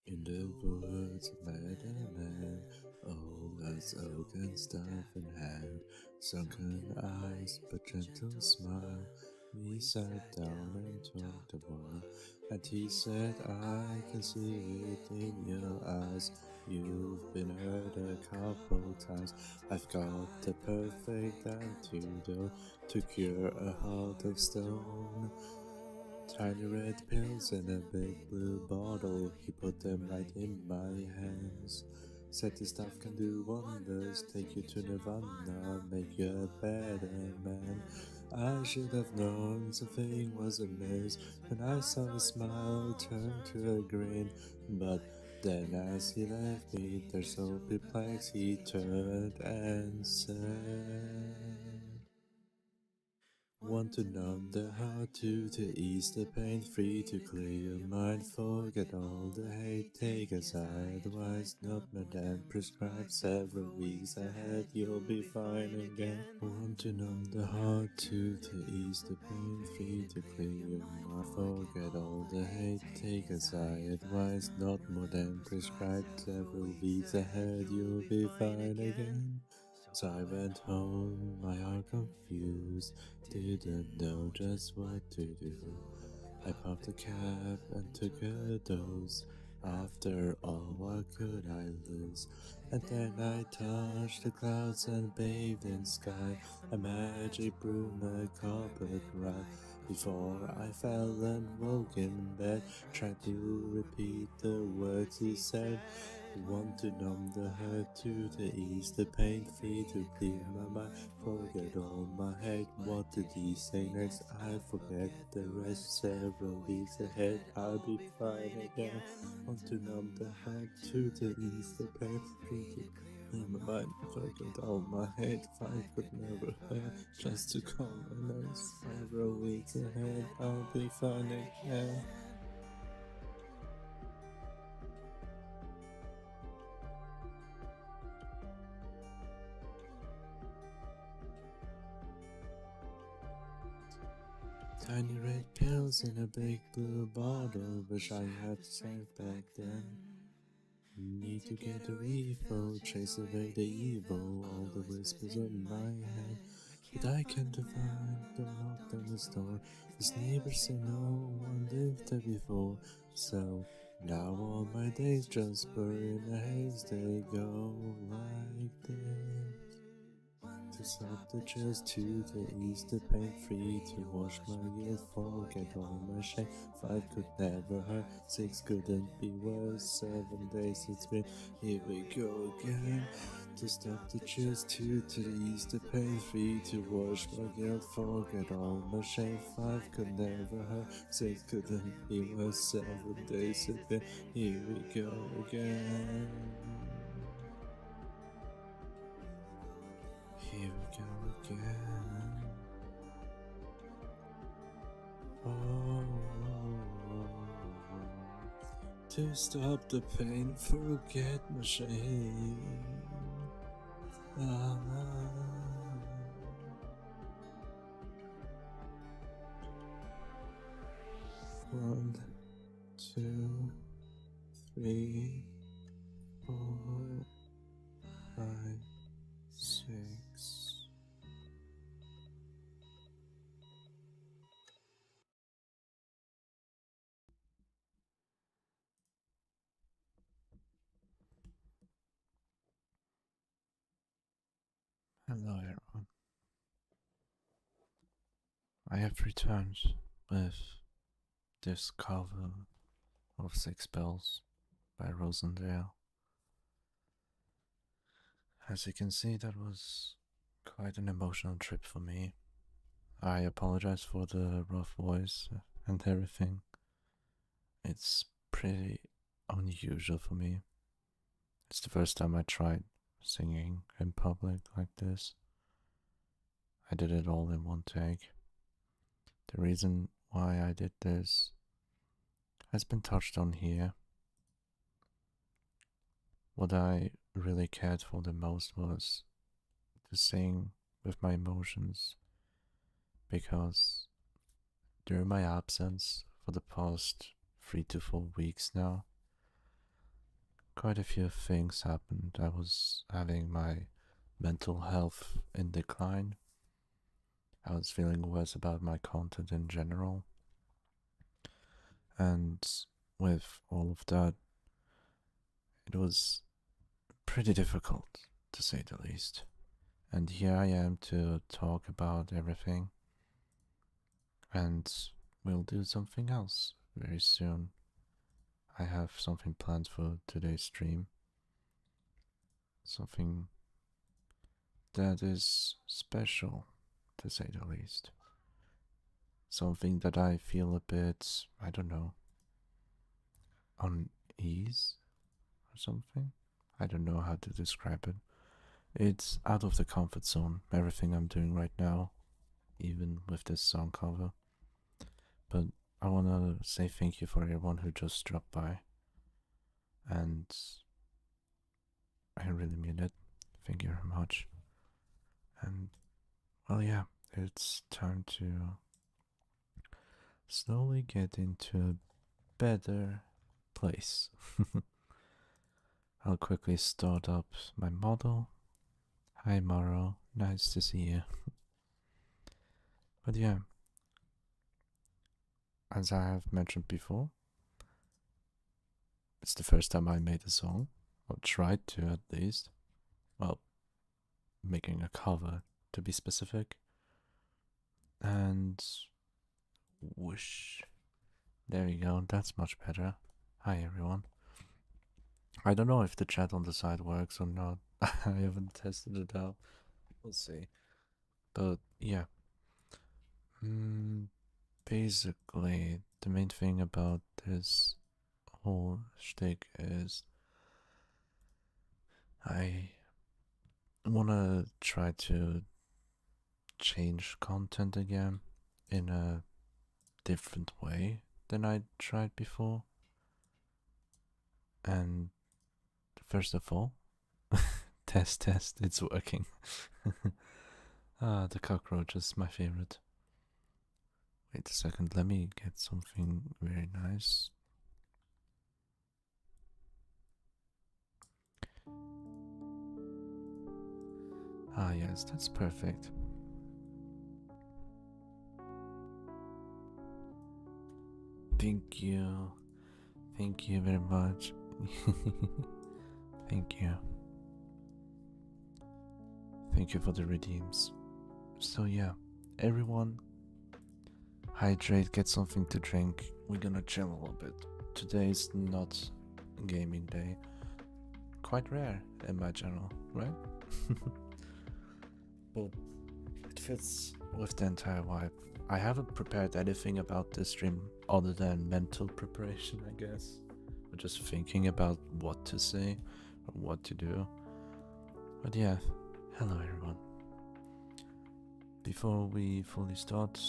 In the woods, met a man, old as oak and staff in hand, sunken eyes but gentle smile. We sat down and talked a while, and he said, I can see it in your eyes. You've been hurt a couple times. I've got the perfect antidote to cure a heart of stone. Tiny red pills in a big blue bottle, he put them right in my hands. Said this stuff can do wonders, take you to Nirvana, make you a better man. I should have known something was amiss when I saw his smile turn to a grin. But then as he left me there so perplexed, he turned and said, want to numb the heart, to ease the pain, free to clear your mind, forget all the hate, take aside advice, not madame prescribed, several weeks ahead, you'll be fine again. Want to numb the heart, to ease the pain, free to clear your mind, forget all the hate, take aside advice, not more than prescribed, several weeks ahead, you'll be fine again. So I went home, my heart confused, didn't know just what to do. I popped a cap and took a dose. After all, what could I lose? And then I touched the clouds and bathed in sky, a magic broom, a carpet ride. Before I fell and woke in bed, tried to repeat the words he said. Want to numb the hurt, to ease the pain, free to clear my mind, forget all my hate. What did he say next? I forget the rest. Several weeks ahead, I'll be fine again. Want to numb the hurt, to ease the pain, free to clear my mind, forget all my hate. I could never hurt, just to call my name. Several weeks ahead, I'll be fine again. Tiny red pills in a big blue bottle, wish I had saved back then. Need to get the refill, chase away the evil, all the whispers in my head. But I can't find the locked on the store. His neighbors say no one lived there before. So now all my days just blur in a haze, they go like this. To stop the chills, to ease the pain, free to wash my guilt, forget all my shame. 5 could never hurt, 6 couldn't be worse, 7 days it's been, here we go again. To stop the chills, to ease the pain, free to wash my guilt, forget all my shame. 5 could never hurt, 6 couldn't be worse, 7 days it's been, here we go again. Here we go again. Oh, to stop the pain, forget my shame. Ah. One, 2, 3, 4, 5, 6. Hello everyone. I have returned with this cover of 6 Bells by Rosendale. As you can see, that was quite an emotional trip for me. I apologize for the rough voice and everything. It's pretty unusual for me. It's the first time I tried singing in public like this. I did it all in one take. The reason why I did this has been touched on here. What I really cared for the most was to sing with my emotions, because during my absence for the past 3 to 4 weeks now, quite a few things happened. I was having my mental health in decline. I was feeling worse about my content in general. And with all of that, it was pretty difficult, to say the least. And here I am to talk about everything. And we'll do something else very soon. I have something planned for today's stream. Something that is special, to say the least. Something that I feel a bit, I don't know, unease or something. I don't know how to describe it. It's out of the comfort zone, everything I'm doing right now, even with this song cover. But I want to say thank you for everyone who just dropped by. And I really mean it. Thank you very much. And, well, yeah, it's time to slowly get into a better place. I'll quickly start up my model. Hi, Maro. Nice to see you. But yeah, as I have mentioned before, it's the first time I made a song, or tried to at least. Well, making a cover to be specific. And whoosh. There we go, that's much better. Hi everyone. I don't know if the chat on the side works or not. I haven't tested it out. We'll see. But yeah. Basically, the main thing about this whole shtick is I wanna try to change content again in a different way than I tried before. And first of all, test, it's working. The cockroach is my favorite. Wait a second, let me get something very nice. Ah, yes, that's perfect. Thank you. Thank you very much. Thank you. Thank you for the redeems. So yeah, everyone, hydrate, get something to drink. We're gonna chill a little bit. Today's not a gaming day. Quite rare in my channel, right? But it fits with the entire vibe. I haven't prepared anything about this stream other than mental preparation, I guess. Or just thinking about what to say or what to do. But yeah, hello everyone. Before we fully start,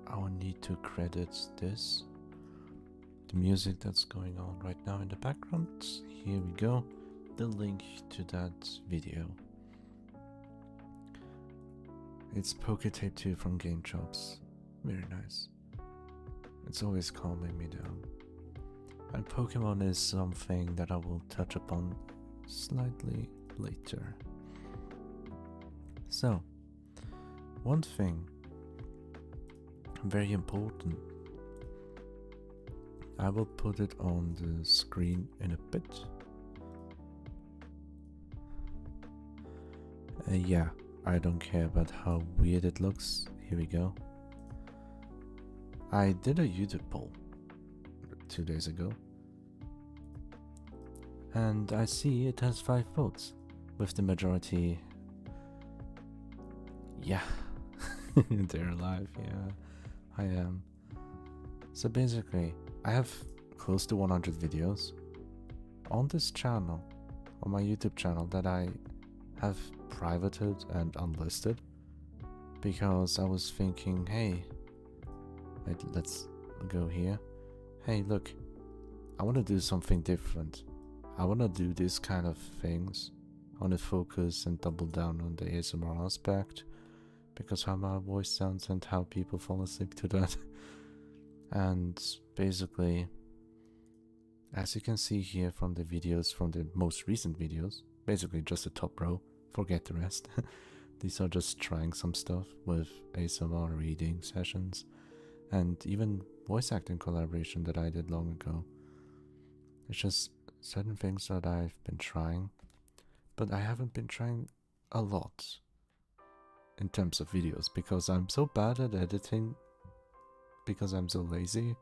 I will need to credit this. The music that's going on right now in the background. Here we go. The link to that video. It's Poker Tape 2 from Game Chops. Very nice. It's always calming me down. And Pokemon is something that I will touch upon slightly later. So, one thing very important, I will put it on the screen in a bit. Yeah, I don't care about how weird it looks. Here we go. I did a YouTube poll 2 days ago, and I see it has 5 votes, with the majority. Yeah, they're alive. Yeah, I am. So basically, I have close to 100 videos on this channel, on my YouTube channel, that I have privated and unlisted because I was thinking, hey, wait, let's go here. Hey, look, I want to do something different. I want to do this kind of things. I want to focus and double down on the ASMR aspect because how my voice sounds and how people fall asleep to that. And basically, As you can see here from the videos, from the most recent videos, basically just the top row, forget the rest. These are just trying some stuff with ASMR reading sessions and even voice acting collaboration that I did long ago. It's just certain things that I've been trying, but I haven't been trying a lot in terms of videos because I'm so bad at editing, because I'm so lazy.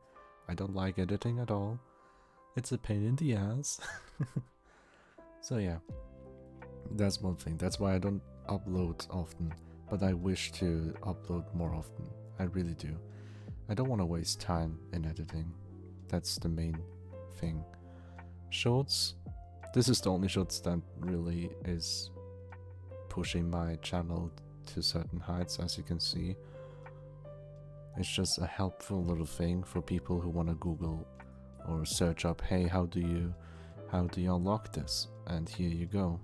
I don't like editing at all. It's a pain in the ass. So yeah, that's one thing. That's why I don't upload often, but I wish to upload more often. I really do. I don't want to waste time in editing. That's the main thing. Shorts. This is the only shorts that really is pushing my channel to certain heights, as you can see. It's just a helpful little thing for people who want to Google or search up, hey, how do you unlock this? And here you go.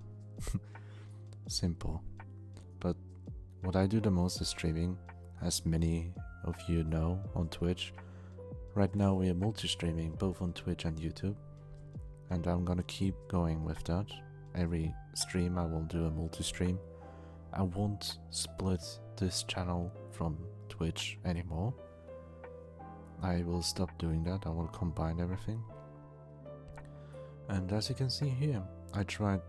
Simple. But what I do the most is streaming, as many of you know, on Twitch. Right now we are multi-streaming both on Twitch and YouTube, and I'm gonna keep going with that. Every stream I will do a multi-stream. I won't split this channel from Twitch anymore. I will stop doing that. I will combine everything. And as you can see here, I tried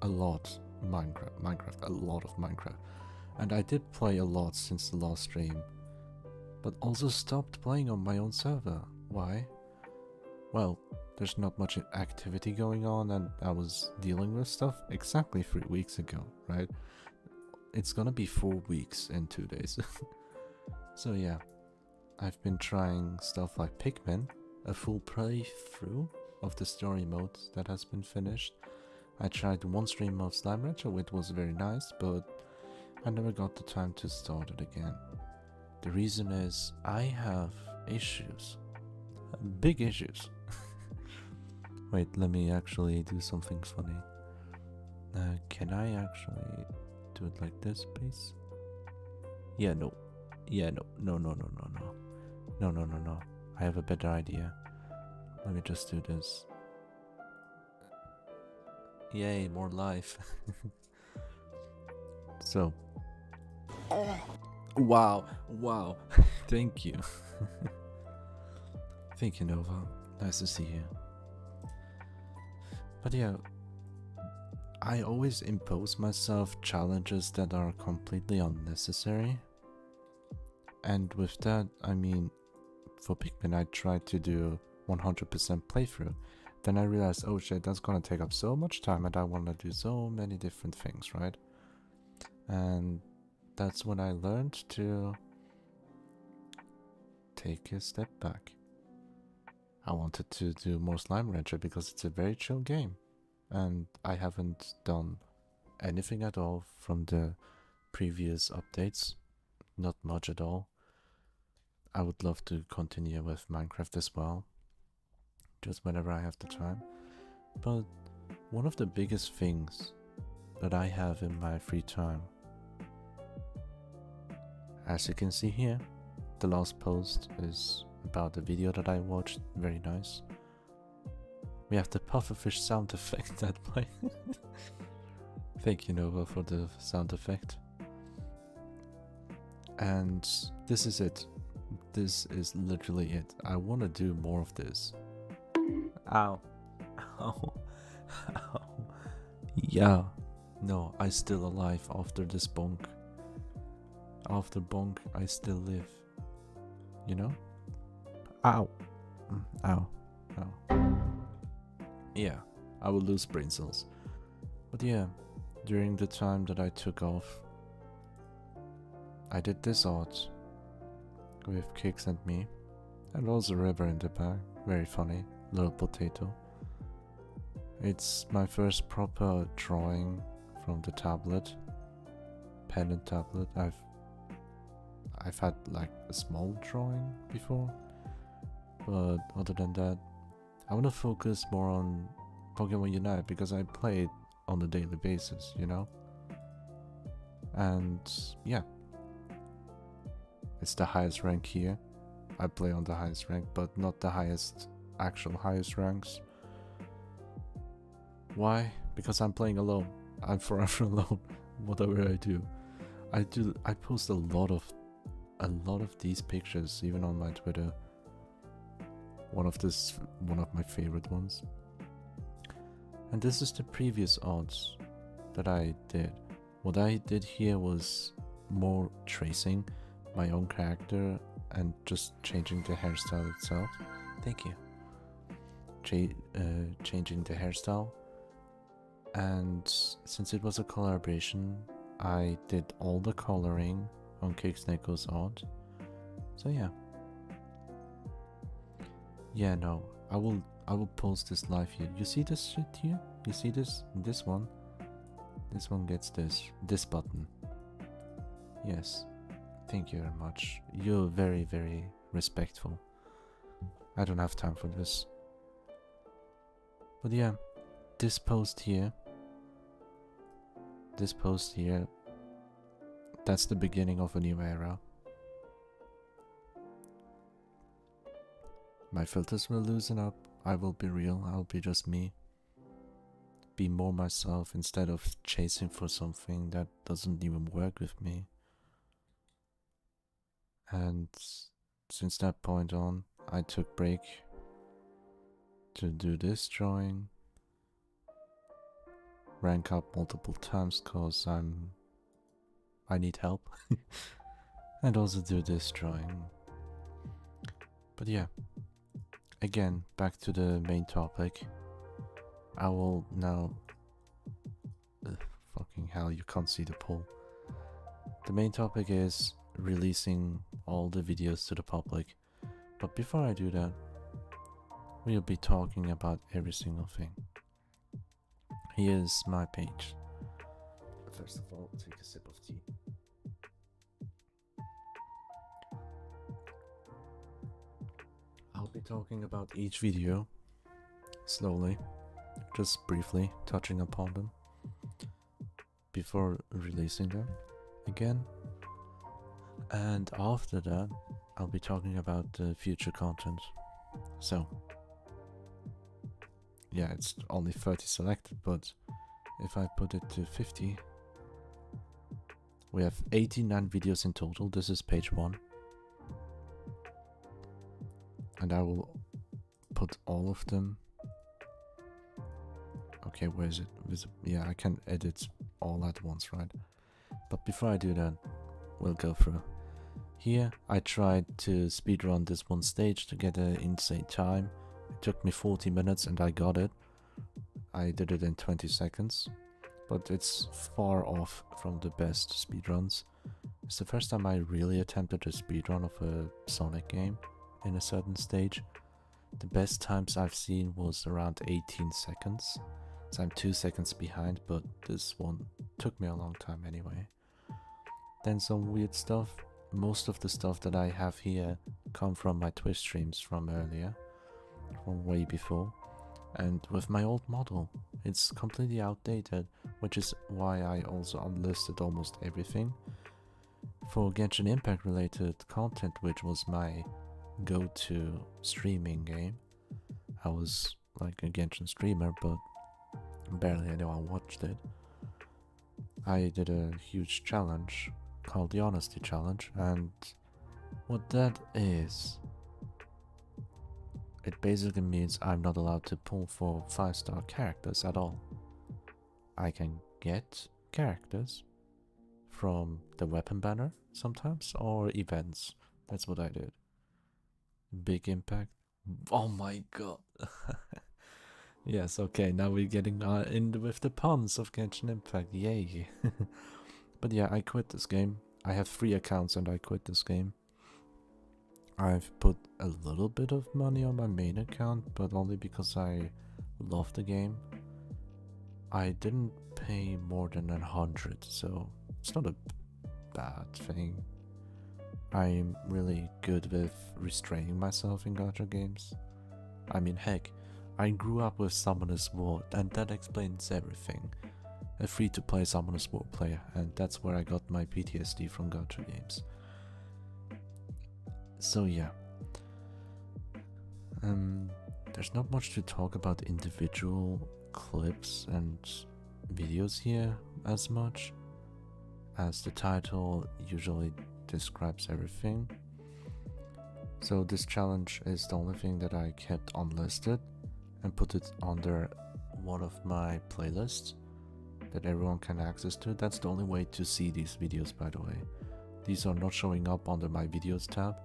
a lot Minecraft, a lot of Minecraft. And I did play a lot since the last stream, but also stopped playing on my own server. Why? Well, there's not much activity going on, and I was dealing with stuff exactly 3 weeks ago, right? It's gonna be 4 weeks in 2 days. So yeah, I've been trying stuff like Pikmin, a full playthrough of the story mode that has been finished. I tried one stream of Slime Rancher, which was very nice, but I never got the time to start it again. The reason is I have issues. Big issues. Wait, let me actually do something funny. Can I actually do it like this, please? Yeah, no. Yeah, no. No. I have a better idea. Let me just do this. Yay, more life. So. Wow. Thank you. Thank you, Nova. Nice to see you. But yeah, I always impose myself challenges that are completely unnecessary. And with that, I mean, for Pikmin I tried to do 100% playthrough. Then I realized, oh shit, that's gonna take up so much time and I wanna do so many different things, right? And that's when I learned to take a step back. I wanted to do more Slime Rancher because it's a very chill game. And I haven't done anything at all from the previous updates. Not much at all. I would love to continue with Minecraft as well, just whenever I have the time. But one of the biggest things that I have in my free time, as you can see here, the last post is about the video that I watched, very nice. We have the pufferfish sound effect that play. Thank you, Nova, for the sound effect. And this is it. This is literally it. I want to do more of this. Ow. Ow. Ow. Yeah. No, I still alive after this bonk. After bonk, I still live. You know? Ow. Ow. Ow. Yeah, I will lose brain cells. But yeah, during the time that I took off, I did this art with Kicks and me, and also River in the back. Very funny, little potato. It's my first proper drawing from the tablet, pen and tablet. I've had like a small drawing before, but other than that, I want to focus more on Pokemon Unite because I play it on a daily basis, you know? And yeah, it's the highest rank here. I play on the highest rank, but not the highest, actual highest ranks. Why? Because I'm playing alone. I'm forever alone. Whatever I do. I post a lot of these pictures, even on my Twitter. One of my favorite ones. And this is the previous odds that I did. What I did here was more tracing my own character and just changing the hairstyle itself. Thank you. Changing the hairstyle. And since it was a collaboration, I did all the coloring on Kicksnako's art. So yeah. Yeah, no. I will post this live here. You see this shit here? You see this? This one? This one gets this button. Yes. Thank you very much. You're very, very respectful. I don't have time for this. But yeah, this post here, that's the beginning of a new era. My filters will loosen up. I will be real. I'll be just me. Be more myself instead of chasing for something that doesn't even work with me. And since that point on, I took break to do this drawing, rank up multiple times cause I need help, and also do this drawing. But yeah, again, back to the main topic. I will now... fucking hell, you can't see the poll. The main topic is releasing all the videos to the public. But before I do that, we'll be talking about every single thing. Here's my page. First of all, take a sip of tea. I'll be talking about each video slowly, just briefly touching upon them before releasing them again. And after that, I'll be talking about the future content. So, yeah, it's only 30 selected, but if I put it to 50, we have 89 videos in total. This is page 1. And I will put all of them. Okay, where is it? Yeah, I can edit all at once, right? But before I do that, we'll go through. Here, I tried to speedrun this one stage to get an insane time. It took me 40 minutes and I got it. I did it in 20 seconds. But it's far off from the best speedruns. It's the first time I really attempted a speedrun of a Sonic game in a certain stage. The best times I've seen was around 18 seconds. So I'm 2 seconds behind, but this one took me a long time anyway. Then some weird stuff. Most of the stuff that I have here come from my Twitch streams from earlier, from way before. And with my old model, it's completely outdated, which is why I also unlisted almost everything. For Genshin Impact related content, which was my go-to streaming game, I was like a Genshin streamer, but barely anyone watched it. I did a huge challenge called the Honesty Challenge, and what that is, it basically means I'm not allowed to pull for 5-star characters at all. I can get characters from the weapon banner sometimes, or events. That's what I did. Big impact. Oh my god. Yes, okay, now we're getting in with the puns of Genshin Impact, yay. But yeah, I quit this game. I have 3 accounts and I quit this game. I've put a little bit of money on my main account, but only because I love the game. I didn't pay more than 100, so it's not a bad thing. I'm really good with restraining myself in gacha games. I mean, heck, I grew up with Summoner's War, and that explains everything. A free-to-play Summoner's War player, and that's where I got my PTSD from gacha games. So yeah, there's not much to talk about individual clips and videos here as much, as the title usually describes everything. So this challenge is the only thing that I kept unlisted and put it under one of my playlists that everyone can access to. That's the only way to see these videos, by the way. These are not showing up under my videos tab,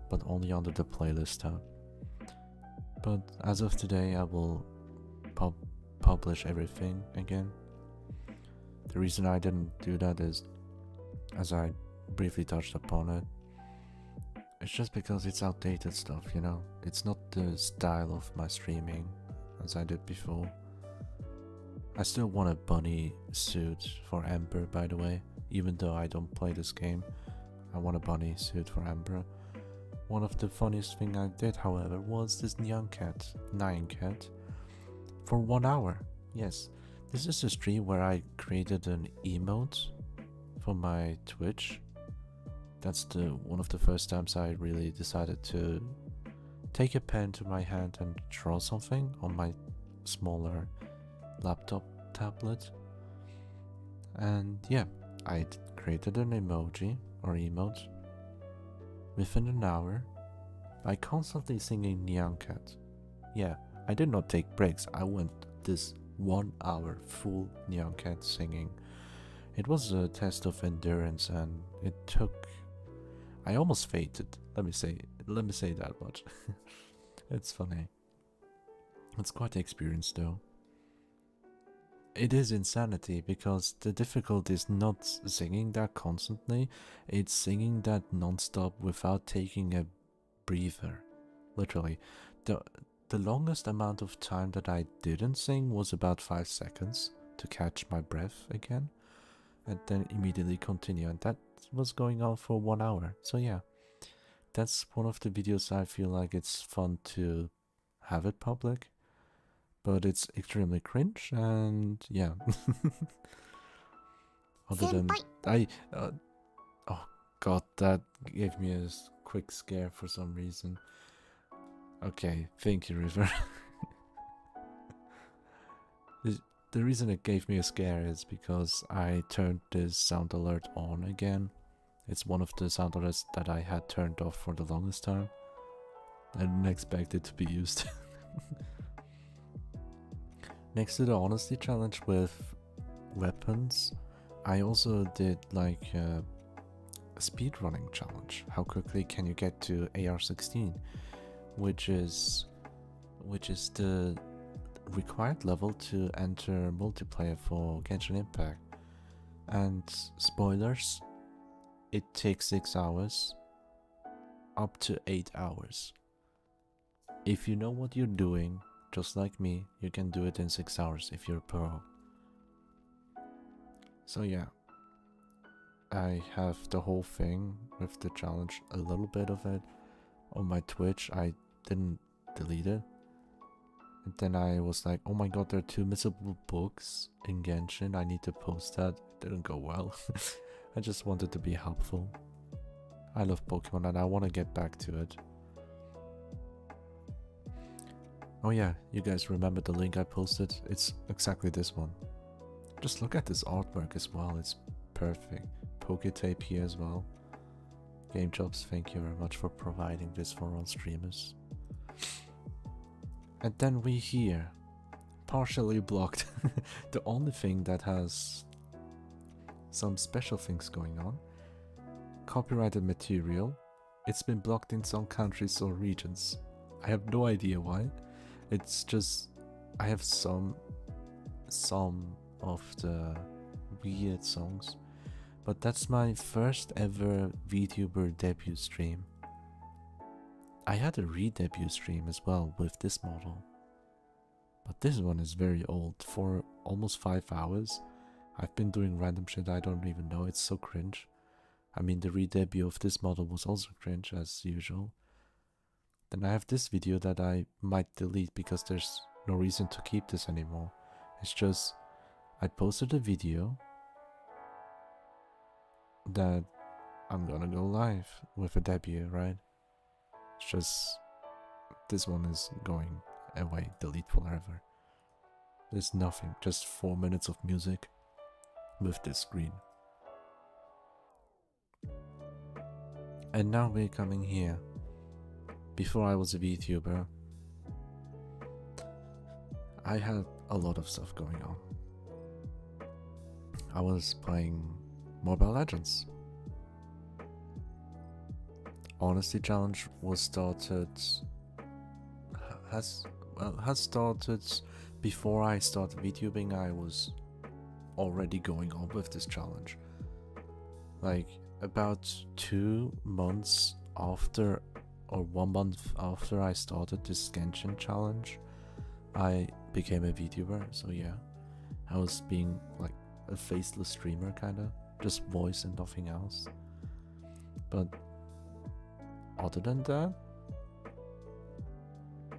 but only under the playlist tab. But as of today, I will publish everything again. The reason I didn't do that is, as I briefly touched upon it, it's just because it's outdated stuff, you know? It's not the style of my streaming as I did before. I still want a bunny suit for Ember, by the way, even though I don't play this game. I want a bunny suit for Ember. One of the funniest thing I did, however, was this Nyan Cat, for 1 hour. Yes, this is a stream where I created an emote for my Twitch. That's one of the first times I really decided to take a pen to my hand and draw something on my smaller laptop tablet. And yeah, I created an emoji or emote within an hour by constantly singing Nyan Cat. Yeah, I did not take breaks. I went this 1 hour full Nyan Cat singing. It was a test of endurance, and it took... I almost fainted. Let me say that much. It's funny. It's quite the experience though. It is insanity because the difficulty is not singing that constantly, it's singing that non-stop without taking a breather. Literally. The longest amount of time that I didn't sing was about 5 seconds to catch my breath again, and then immediately continue, and that was going on for 1 hour. So yeah, that's one of the videos I feel like it's fun to have it public, but it's extremely cringe, and yeah. Other than oh god, that gave me a quick scare for some reason. Okay, thank you, River. The reason it gave me a scare is because I turned this sound alert on again. It's one of the sound alerts that I had turned off for the longest time. I didn't expect it to be used. Next to the honesty challenge with weapons, I also did like a speedrunning challenge. How quickly can you get to AR-16, which is the required level to enter multiplayer for Genshin Impact. And spoilers, it takes 6 hours, up to 8 hours. If you know what you're doing, just like me, you can do it in 6 hours if you're a pro. So yeah, I have the whole thing with the challenge, a little bit of it on my Twitch. I didn't delete it. And then I was like, oh my god, there are 2 missable books in Genshin, I need to post that. It didn't go well. I just wanted to be helpful. I love Pokemon and I want to get back to it. Oh yeah, you guys remember the link I posted? It's exactly this one. Just look at this artwork as well, it's perfect. Poketape here as well. Game Jobs, thank you very much for providing this for all streamers. And then we here, partially blocked. The only thing that has some special things going on. Copyrighted material. It's been blocked in some countries or regions. I have no idea why. It's just I have some of the weird songs. But that's my first ever VTuber debut stream. I had a re-debut stream as well with this model. But this one is very old, for almost 5 hours. I've been doing random shit I don't even know, it's so cringe. I mean, the re-debut of this model was also cringe as usual. Then I have this video that I might delete because there's no reason to keep this anymore. It's just, I posted a video that I'm gonna go live with a debut, right? It's just, this one is going away, delete forever. There's nothing, just 4 minutes of music with this screen. And now we're coming here. Before I was a VTuber, I had a lot of stuff going on. I was playing Mobile Legends. Honesty Challenge was started, has started before I started VTubing. I was already going on with this challenge. Like about 2 months after, or 1 month after I started this Genshin challenge, I became a VTuber. So yeah, I was being like a faceless streamer kinda, just voice and nothing else. But other than that,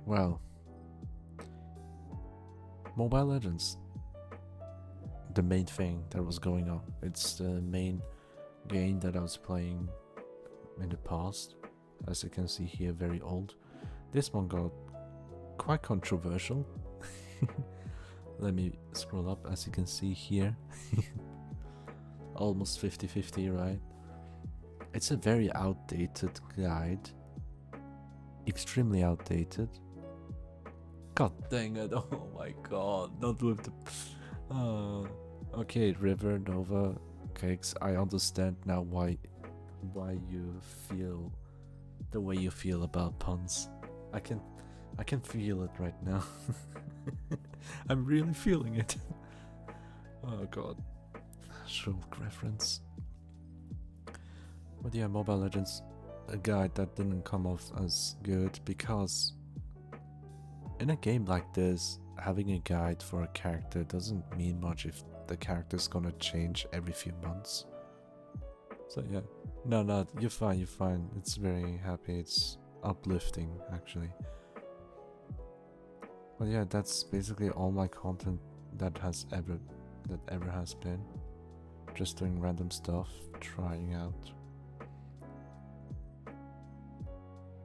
well, Mobile Legends, the main thing that was going on. It's the main game that I was playing in the past. As you can see here, very old. This one got quite controversial. Let me scroll up. As you can see here, almost 50-50, right? It's a very outdated guide. Extremely outdated. God dang it, oh my god, not with the... okay, River, Nova, Cakes, I understand now why you feel the way you feel about puns. I can feel it right now. I'm really feeling it. Oh god. Shulk reference. But yeah, Mobile Legends, a guide that didn't come off as good because in a game like this, having a guide for a character doesn't mean much if the character's gonna change every few months. So yeah, no, you're fine. It's very happy. It's uplifting actually. But yeah, that's basically all my content that ever has been. Just doing random stuff, trying out.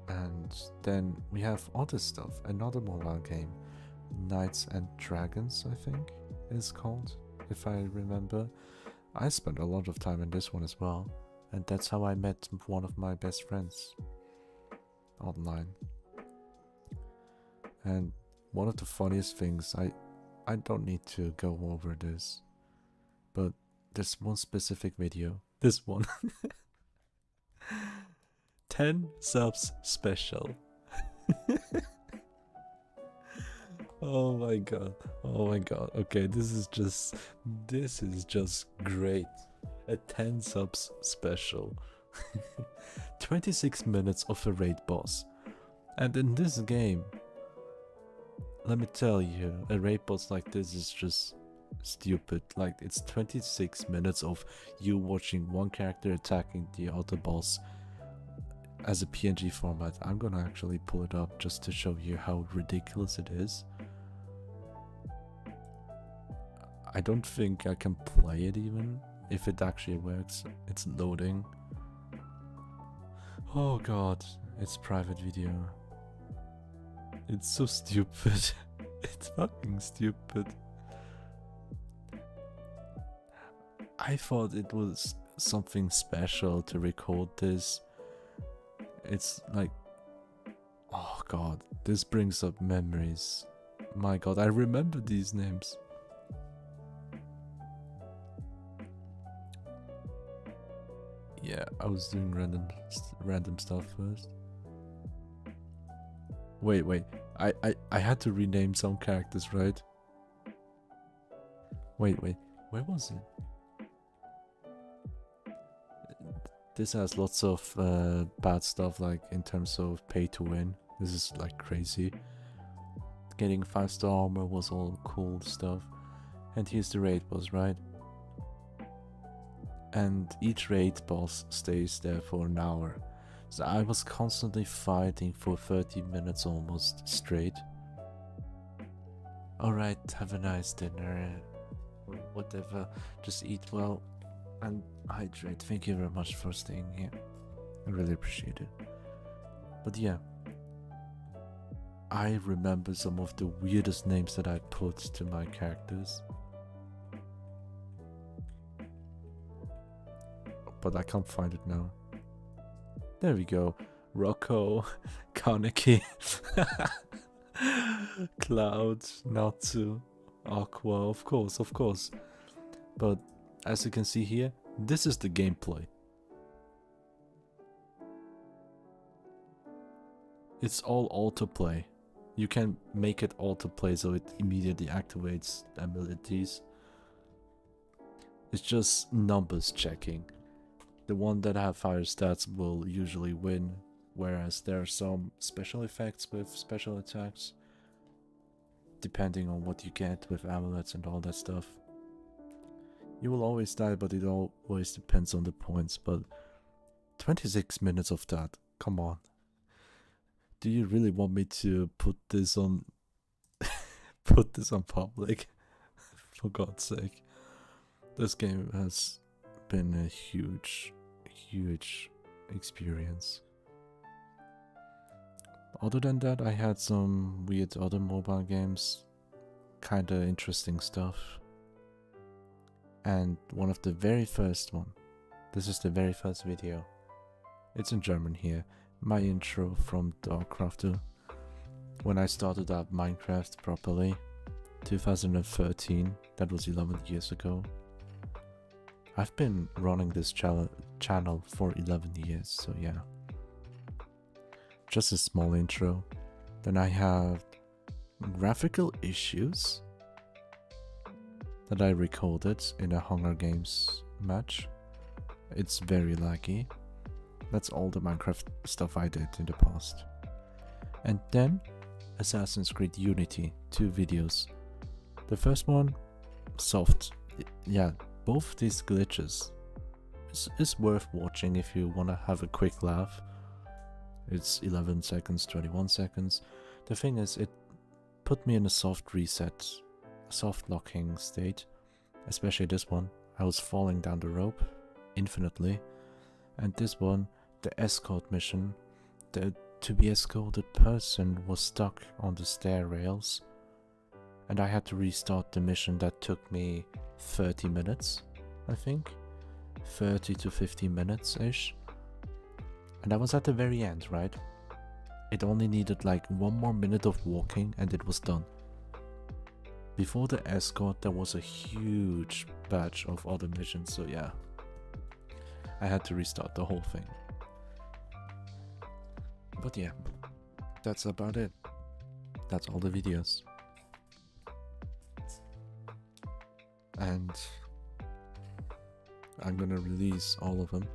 And then we have other stuff, another mobile game, Knights and Dragons, I think is called, if I remember. I spent a lot of time in this one as well, and that's how I met one of my best friends online. And one of the funniest things, I don't need to go over this, but there's one specific video, this one. 10 subs special. Oh my god. Okay, this is just great. A 10 subs special. 26 minutes of a raid boss. And in this game, let me tell you, a raid boss like this is just stupid. Like, it's 26 minutes of you watching one character attacking the other boss as a PNG format. I'm gonna actually pull it up just to show you how ridiculous it is. I don't think I can play it even, if it actually works. It's loading. Oh god, it's private video. It's so stupid. It's fucking stupid. I thought it was something special to record this. It's like, oh god, this brings up memories. My god, I remember these names. Yeah, I was doing random stuff first. Wait, I had to rename some characters, right? Wait, where was it? This has lots of bad stuff, like in terms of pay to win. This is like crazy. Getting 5-star armor was all cool stuff. And here's the raid boss, right? And each raid boss stays there for an hour. So I was constantly fighting for 30 minutes almost straight. Alright, have a nice dinner or whatever. Just eat well and hydrate. Thank you very much for staying here. I really appreciate it. But yeah, I remember some of the weirdest names that I put to my characters. But I can't find it now. There we go. Rocco, Kaneki, Cloud, Natsu, Aqua, of course. But as you can see here, this is the gameplay. It's all autoplay. You can make it autoplay so it immediately activates abilities. It's just numbers checking. The one that have higher stats will usually win, whereas there are some special effects with special attacks, depending on what you get with amulets and all that stuff. You will always die, but it always depends on the points. But 26 minutes of that, come on. Do you really want me to put this on public? For God's sake. This game has been a huge experience. Other than that, I had some weird other mobile games, kinda interesting stuff. And one of the very first one, this is the very first video. It's in German here, my intro from Dogcrafter. When I started up Minecraft properly, 2013, that was 11 years ago. I've been running this channel for 11 years, so yeah. Just a small intro. Then I have graphical issues that I recorded in a Hunger Games match. It's very laggy. That's all the Minecraft stuff I did in the past. And then Assassin's Creed Unity, 2 videos. The first one, soft. Yeah, both these glitches is worth watching if you want to have a quick laugh. It's 11 seconds, 21 seconds. The thing is, it put me in a soft reset, soft locking state. Especially this one. I was falling down the rope infinitely. And this one, the escort mission, the to be escorted person was stuck on the stair rails. And I had to restart the mission that took me 30 minutes, I think. 30 to 50 minutes-ish. And I was at the very end, right? It only needed like 1 more minute of walking and it was done. Before the escort, there was a huge batch of other missions, so yeah. I had to restart the whole thing. But yeah, that's about it. That's all the videos. And I'm gonna release all of them.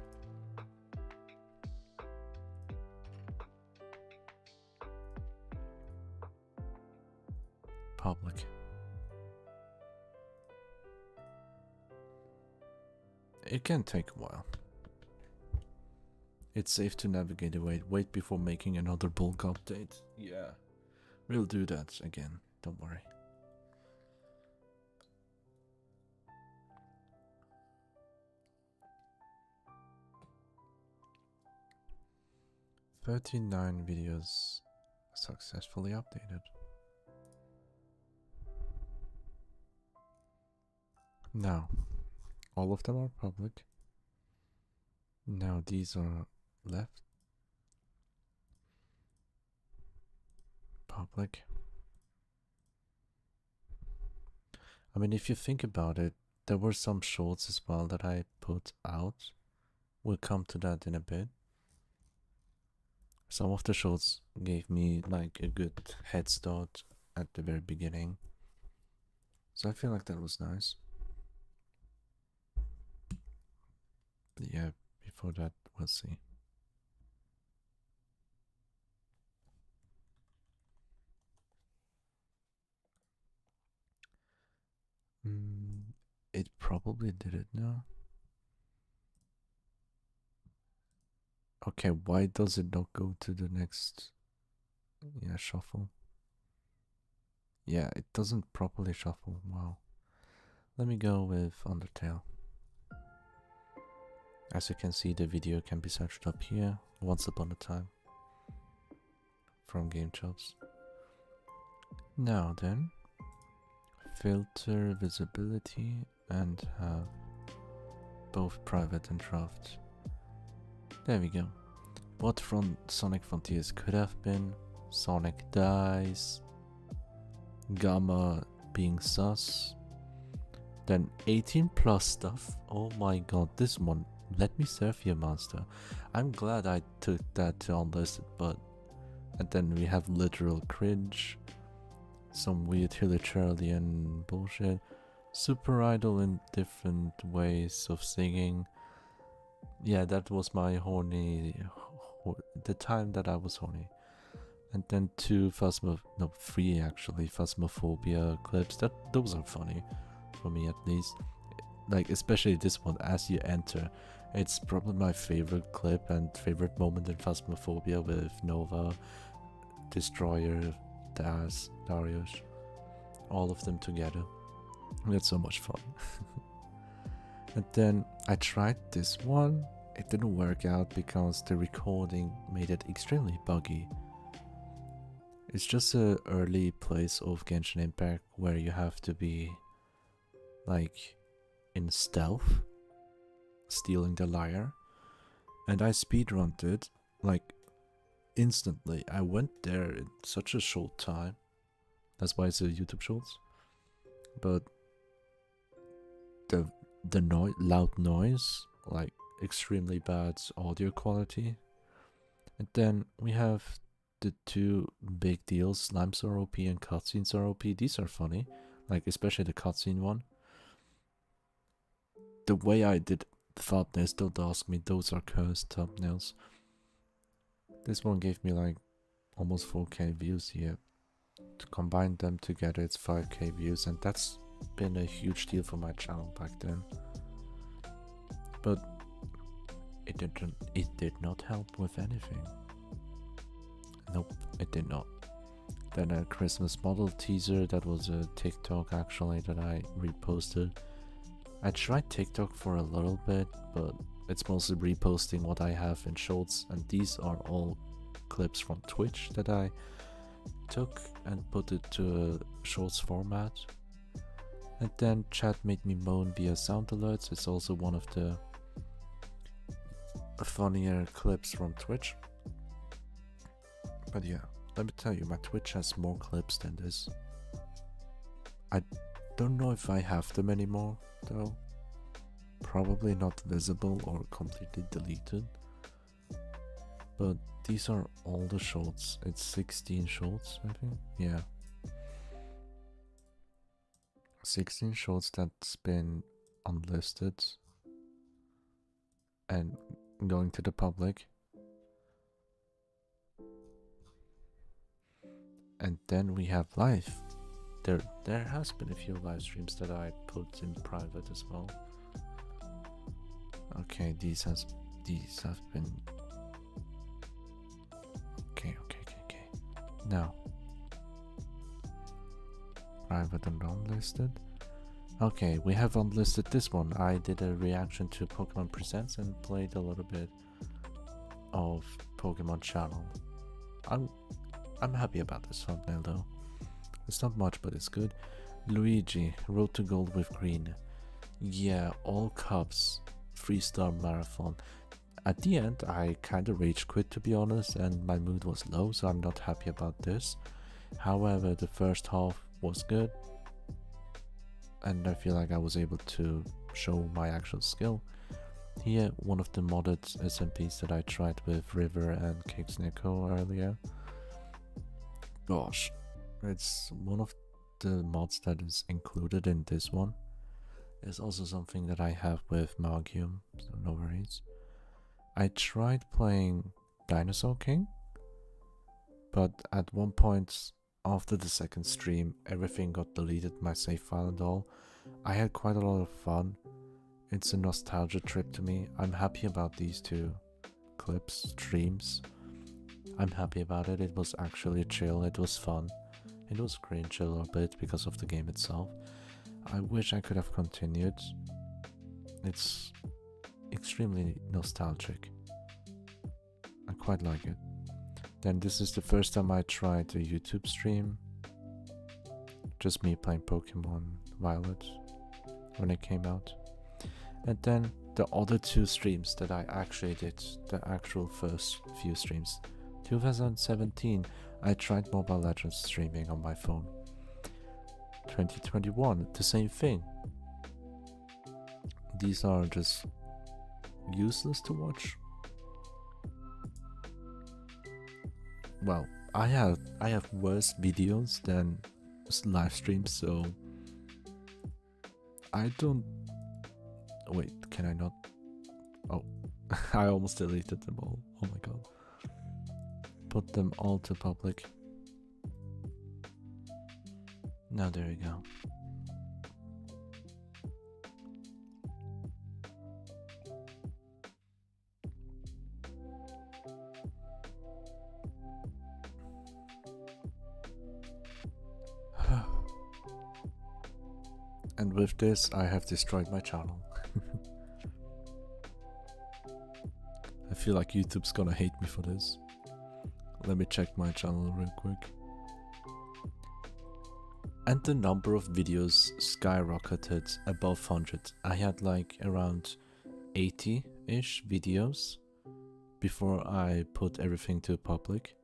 Public. It can take a while. It's safe to navigate away. Wait before making another bulk update. Yeah, we'll do that again. Don't worry. "39 videos successfully updated." Now, all of them are public. Now these are left. Public. I mean, if you think about it, there were some shorts as well that I put out. We'll come to that in a bit. Some of the shorts gave me like a good head start at the very beginning. So I feel like that was nice. But yeah, before that, we'll see. It probably did it now. Okay, why does it not go to the next shuffle? Yeah, it doesn't properly shuffle. Wow. Let me go with Undertale. As you can see, the video can be searched up here. Once upon a time. From Game Chops. Now then, filter visibility and have both private and draft. There we go. What from Sonic Frontiers could have been: Sonic dies, Gamma being sus, then 18 plus stuff. Oh my god, this one, let me serve you, monster. I'm glad I took that to unlisted, but. And then we have literal cringe, some weird Hilichurlian bullshit, super idol in different ways of singing. Yeah, that was my the time that I was horny. And then three actually, Phasmophobia clips. Those are funny, for me at least. Like, especially this one, as you enter. It's probably my favorite clip and favorite moment in Phasmophobia with Nova, Destroyer, Darius, all of them together. It's so much fun. And then I tried this one. It didn't work out because the recording made it extremely buggy. It's just an early place of Genshin Impact where you have to be like in stealth, stealing the lyre. And I speedrunned it like instantly. I went there in such a short time. That's why it's a YouTube Shorts. But the loud noise, like extremely bad audio quality. And then we have the two big deals, slimes are OP and cutscenes are OP. These are funny, like especially the cutscene one. The way I did the thumbnails, don't ask me, those are cursed thumbnails. This one gave me like almost 4k views here. To combine them together, it's 5k views, and that's been a huge deal for my channel back then. But it did not help with anything. Nope, it did not. Then a Christmas model teaser, that was a TikTok actually that I reposted. I tried TikTok for a little bit, but it's mostly reposting what I have in shorts, and these are all clips from Twitch that I took and put it to a shorts format. And then chat made me moan via sound alerts. It's also one of the funnier clips from Twitch. But yeah, let me tell you, my Twitch has more clips than this. I don't know if I have them anymore though. Probably not visible or completely deleted. But these are all the shorts. It's 16 shorts, I think. Yeah. 16 shorts that's been unlisted and going to the public. And then we have live. There has been a few live streams that I put in private as well. Okay, these have been okay. Now private and unlisted. Okay, we have unlisted this one. I did a reaction to Pokemon Presents and played a little bit of Pokemon Channel. I'm happy about this thumbnail though. It's not much, but it's good. Luigi, Road to Gold with green. Yeah, all cups. 3-star marathon. At the end, I kinda rage quit to be honest, and my mood was low, so I'm not happy about this. However, the first half was good, and I feel like I was able to show my actual skill. Here, one of the modded SMPs that I tried with River and Kixneko earlier. Gosh, it's one of the mods that is included in this one. It's also something that I have with Magium, so no worries. I tried playing Dinosaur King, but at one point after the second stream, everything got deleted, my save file and all. I had quite a lot of fun. It's a nostalgia trip to me. I'm happy about these two clips, streams. I'm happy about it. It was actually chill, it was fun. It was cringe a little bit because of the game itself. I wish I could have continued. It's extremely nostalgic. I quite like it. Then this is the first time I tried a YouTube stream. just me playing Pokemon Violet when it came out. And then the other 2 streams that I actually did, the actual first few streams. 2017, I tried Mobile Legends streaming on my phone. 2021, the same thing. These are just useless to watch. Well, I have worse videos than live streams, so I don't. Wait, can I not? Oh, I almost deleted them all. Oh my god. Put them all to public. Now there you go. And with this, I have destroyed my channel. I feel like YouTube's gonna hate me for this. Let me check my channel real quick. And the number of videos skyrocketed above 100. I had like around 80-ish videos before I put everything to public.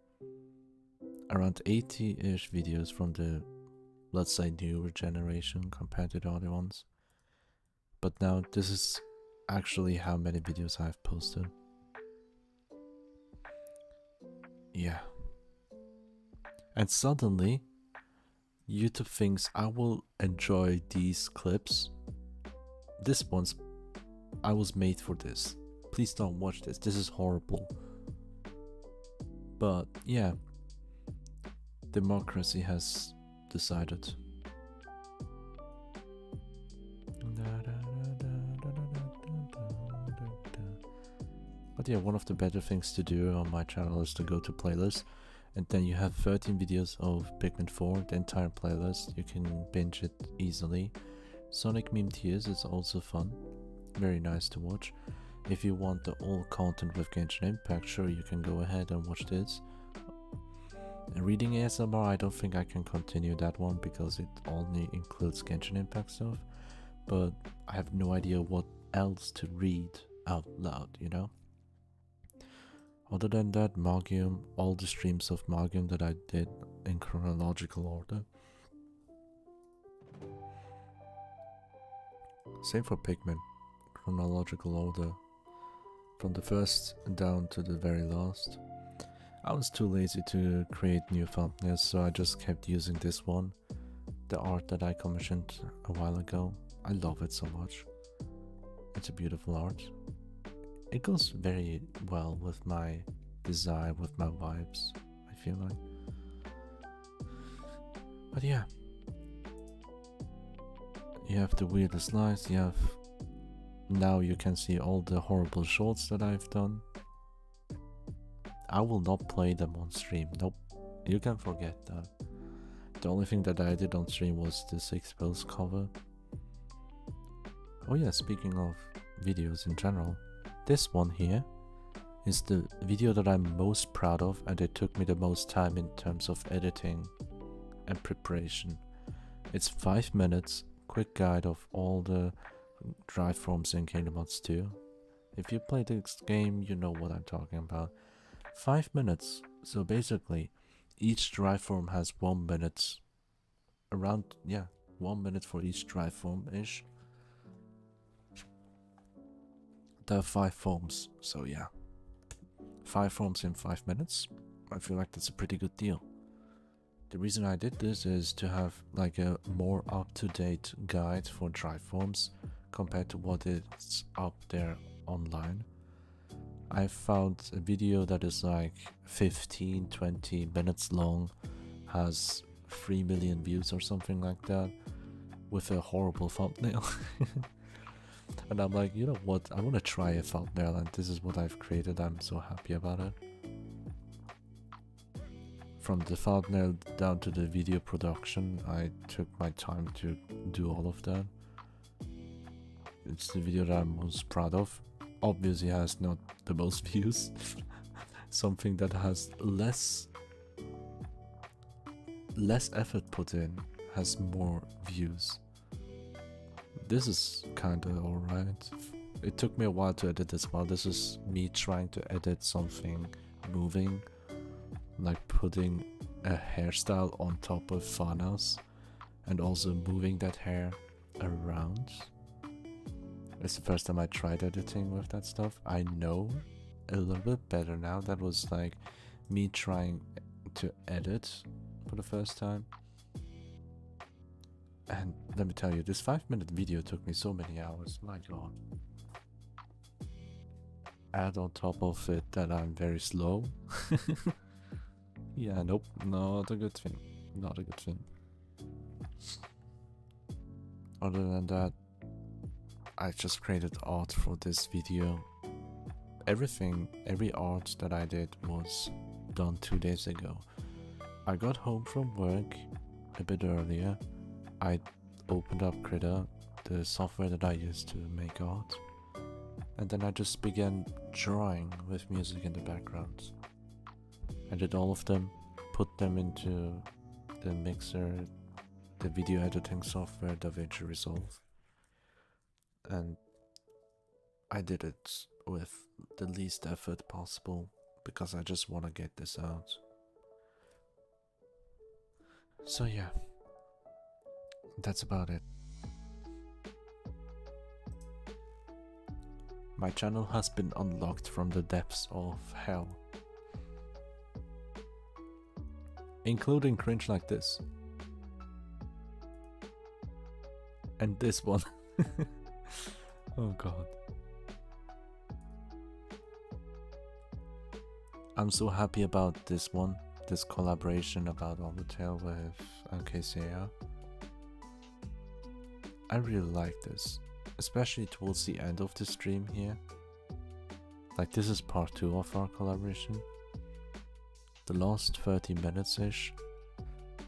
Around 80-ish videos from the, let's say, newer generation compared to the other ones. But now this is actually how many videos I've posted. Yeah. And suddenly, YouTube thinks I will enjoy these clips. This one's, I was made for this. Please don't watch this. This is horrible. But yeah, democracy has decided. But yeah, one of the better things to do on my channel is to go to playlists, and then you have 13 videos of Pikmin 4, the entire playlist. You can binge it easily. Sonic Meme Tears is also fun, very nice to watch. If you want the old content with Genshin Impact, sure, you can go ahead and watch this. And reading ASMR, I don't think I can continue that one because it only includes Genshin Impact stuff, but I have no idea what else to read out loud, you know? Other than that, Magium, all the streams of Magium that I did in chronological order. Same for Pikmin, chronological order, from the first down to the very last. I was too lazy to create new thumbnails, so I just kept using this one, the art that I commissioned a while ago. I love it so much. It's a beautiful art. It goes very well with my design, with my vibes, I feel like. But yeah, you have the weirdest lives, you have... Now you can see all the horrible shorts that I've done. I will not play them on stream, nope, you can forget that. The only thing that I did on stream was the 6 pills cover. Oh yeah, speaking of videos in general, this one here is the video that I'm most proud of, and it took me the most time in terms of editing and preparation. It's 5 minutes, quick guide of all the drive forms in Kingdom Hearts 2. If you play this game, you know what I'm talking about. 5 minutes, so basically each drive form has 1 minute, around, yeah, 1 minute for each drive form-ish. There are 5 forms, so yeah, 5 forms in 5 minutes. I feel like that's a pretty good deal. The reason I did this is to have like a more up-to-date guide for drive forms compared to what is up there online. I found a video that is like 15-20 minutes long, has 3 million views or something like that, with a horrible thumbnail. And I'm like, you know what, I want to try a thumbnail, and this is what I've created. I'm so happy about it. From the thumbnail down to the video production, I took my time to do all of that. It's the video that I'm most proud of. Obviously has not the most views. Something that has less effort put in has more views. This is kinda alright. It took me a while to edit as well. This is me trying to edit something moving, like putting a hairstyle on top of Fanas and also moving that hair around. It's the first time I tried editing with that stuff. I know a little bit better now. That was like me trying to edit for the first time. And let me tell you, this 5-minute video took me so many hours, my god. Add on top of it that I'm very slow. Yeah, nope, not a good thing. Not a good thing. Other than that, I just created art for this video. Every art that I did was done 2 days ago. I got home from work a bit earlier. I opened up Krita, the software that I use to make art, and then I just began drawing with music in the background. I did all of them, put them into the mixer, the video editing software, DaVinci Resolve, and I did it with the least effort possible because I just want to get this out. So yeah, that's about it. My channel has been unlocked from the depths of hell, including cringe like this. And this one. Oh god. I'm so happy about this one, this collaboration about Undertale with Asakedia. I really like this, especially towards the end of the stream here. Like, this is part 2 of our collaboration. The last 30 minutes-ish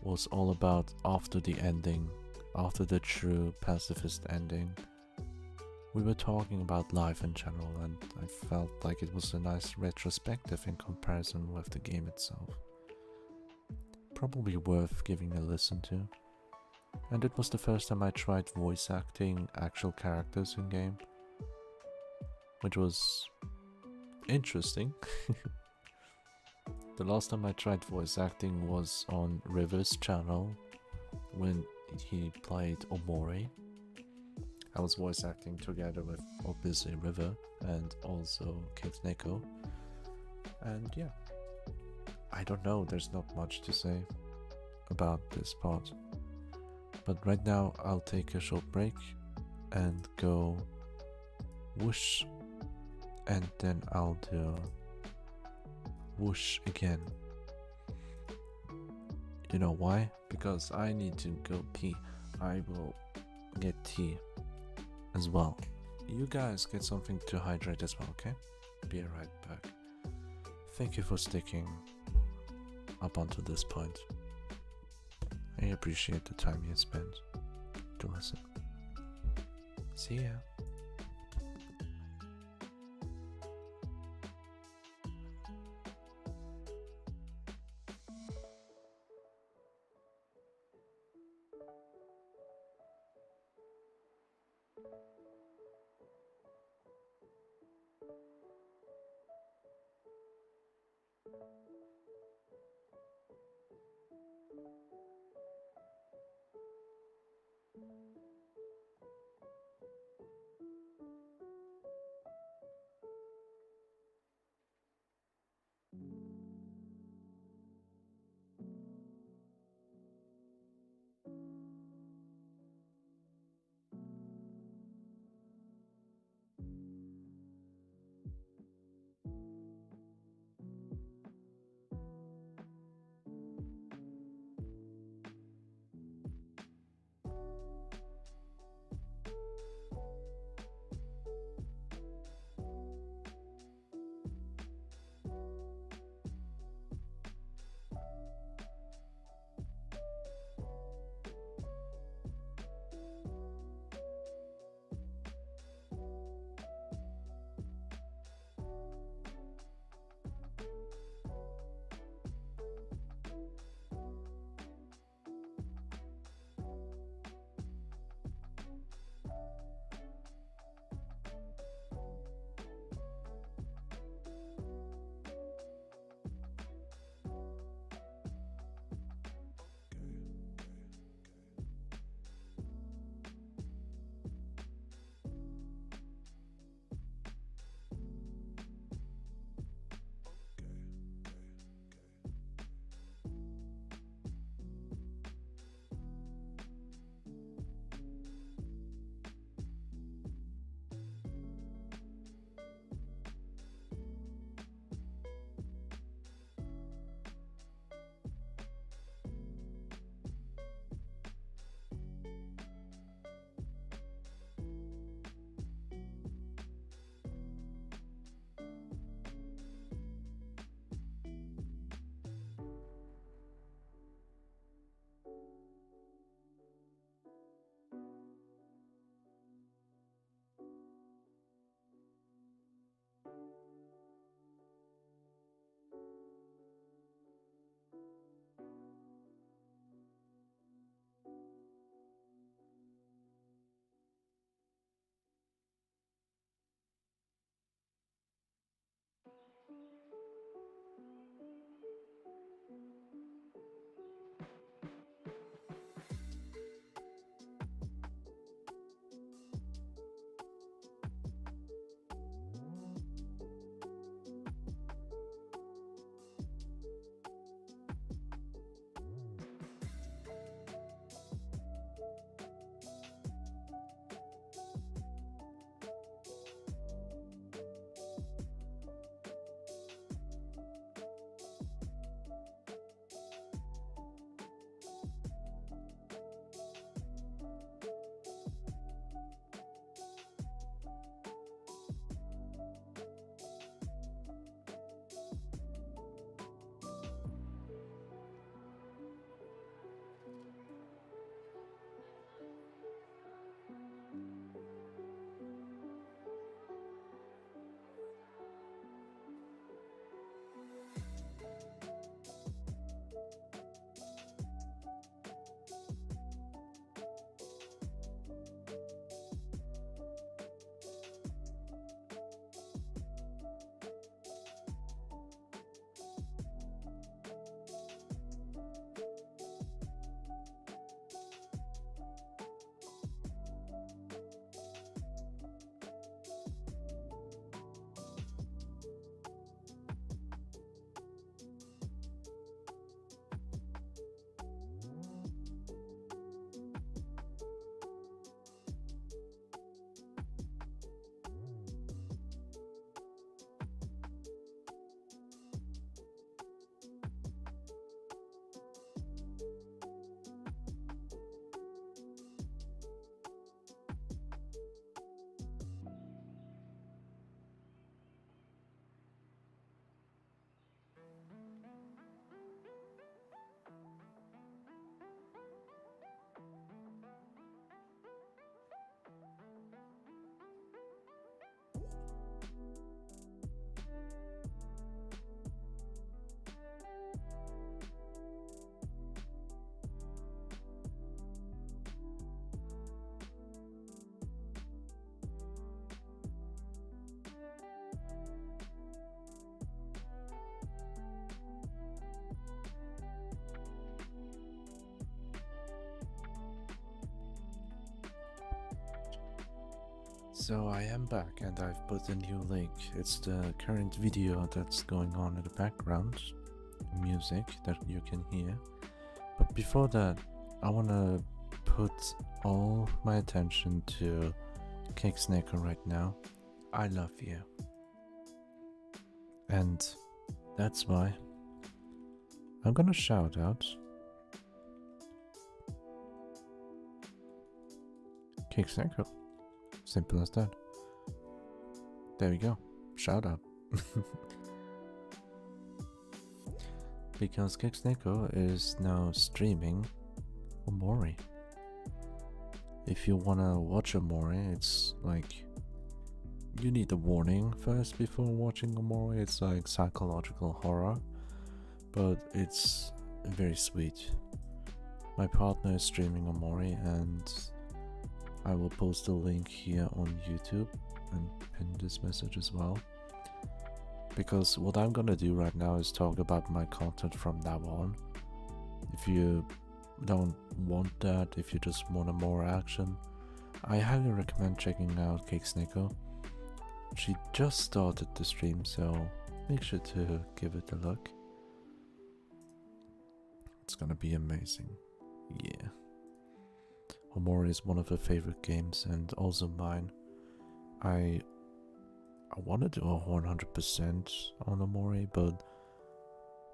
was all about after the ending, after the true pacifist ending. We were talking about life in general, and I felt like it was a nice retrospective in comparison with the game itself. Probably worth giving a listen to. And it was the first time I tried voice acting actual characters in game, which was interesting. The last time I tried voice acting was on River's channel when he played Omori. I was voice acting together with obviously River and also Kid Neko. And yeah, I don't know, there's not much to say about this part. But right now I'll take a short break and go whoosh, and then I'll do whoosh again. You know why? Because I need to go pee. I will get tea as well. You guys get something to hydrate as well, okay? Be right back. Thank you for sticking up until this point. I appreciate the time you spent to listen. See ya. So I am back and I've put a new link. It's the current video that's going on in the background, music that you can hear. But before that, I want to put all my attention to Kicksnaker right now. I love you. And that's why I'm gonna shout out Kicksnaker. Simple as that. There we go. Shout out. Because Kicksnaker is now streaming Omori. If you wanna watch Omori, it's like you need a warning first before watching Omori. It's like psychological horror, but it's very sweet. My partner is streaming Omori, and I will post a link here on YouTube and pin this message as well. Because what I'm gonna do right now is talk about my content from now on. If you don't want that, if you just want a more action, I highly recommend checking out Kicksnaker. She just started the stream, so make sure to give it a look. It's gonna be amazing. Yeah. Omori is one of her favorite games and also mine. I want to do a 100% on Omori, but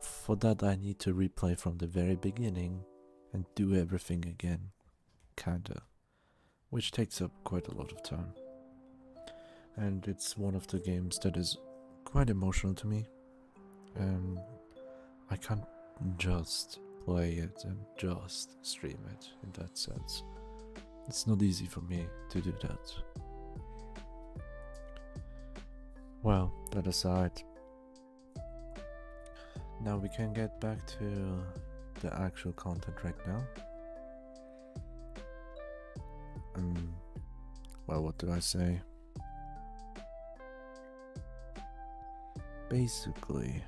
for that I need to replay from the very beginning and do everything again, kinda, which takes up quite a lot of time. And it's one of the games that is quite emotional to me, and I can't just play it and just stream it in that sense. It's not easy for me to do that. Well, that aside, now we can get back to the actual content right now. Well, what do I say? Basically,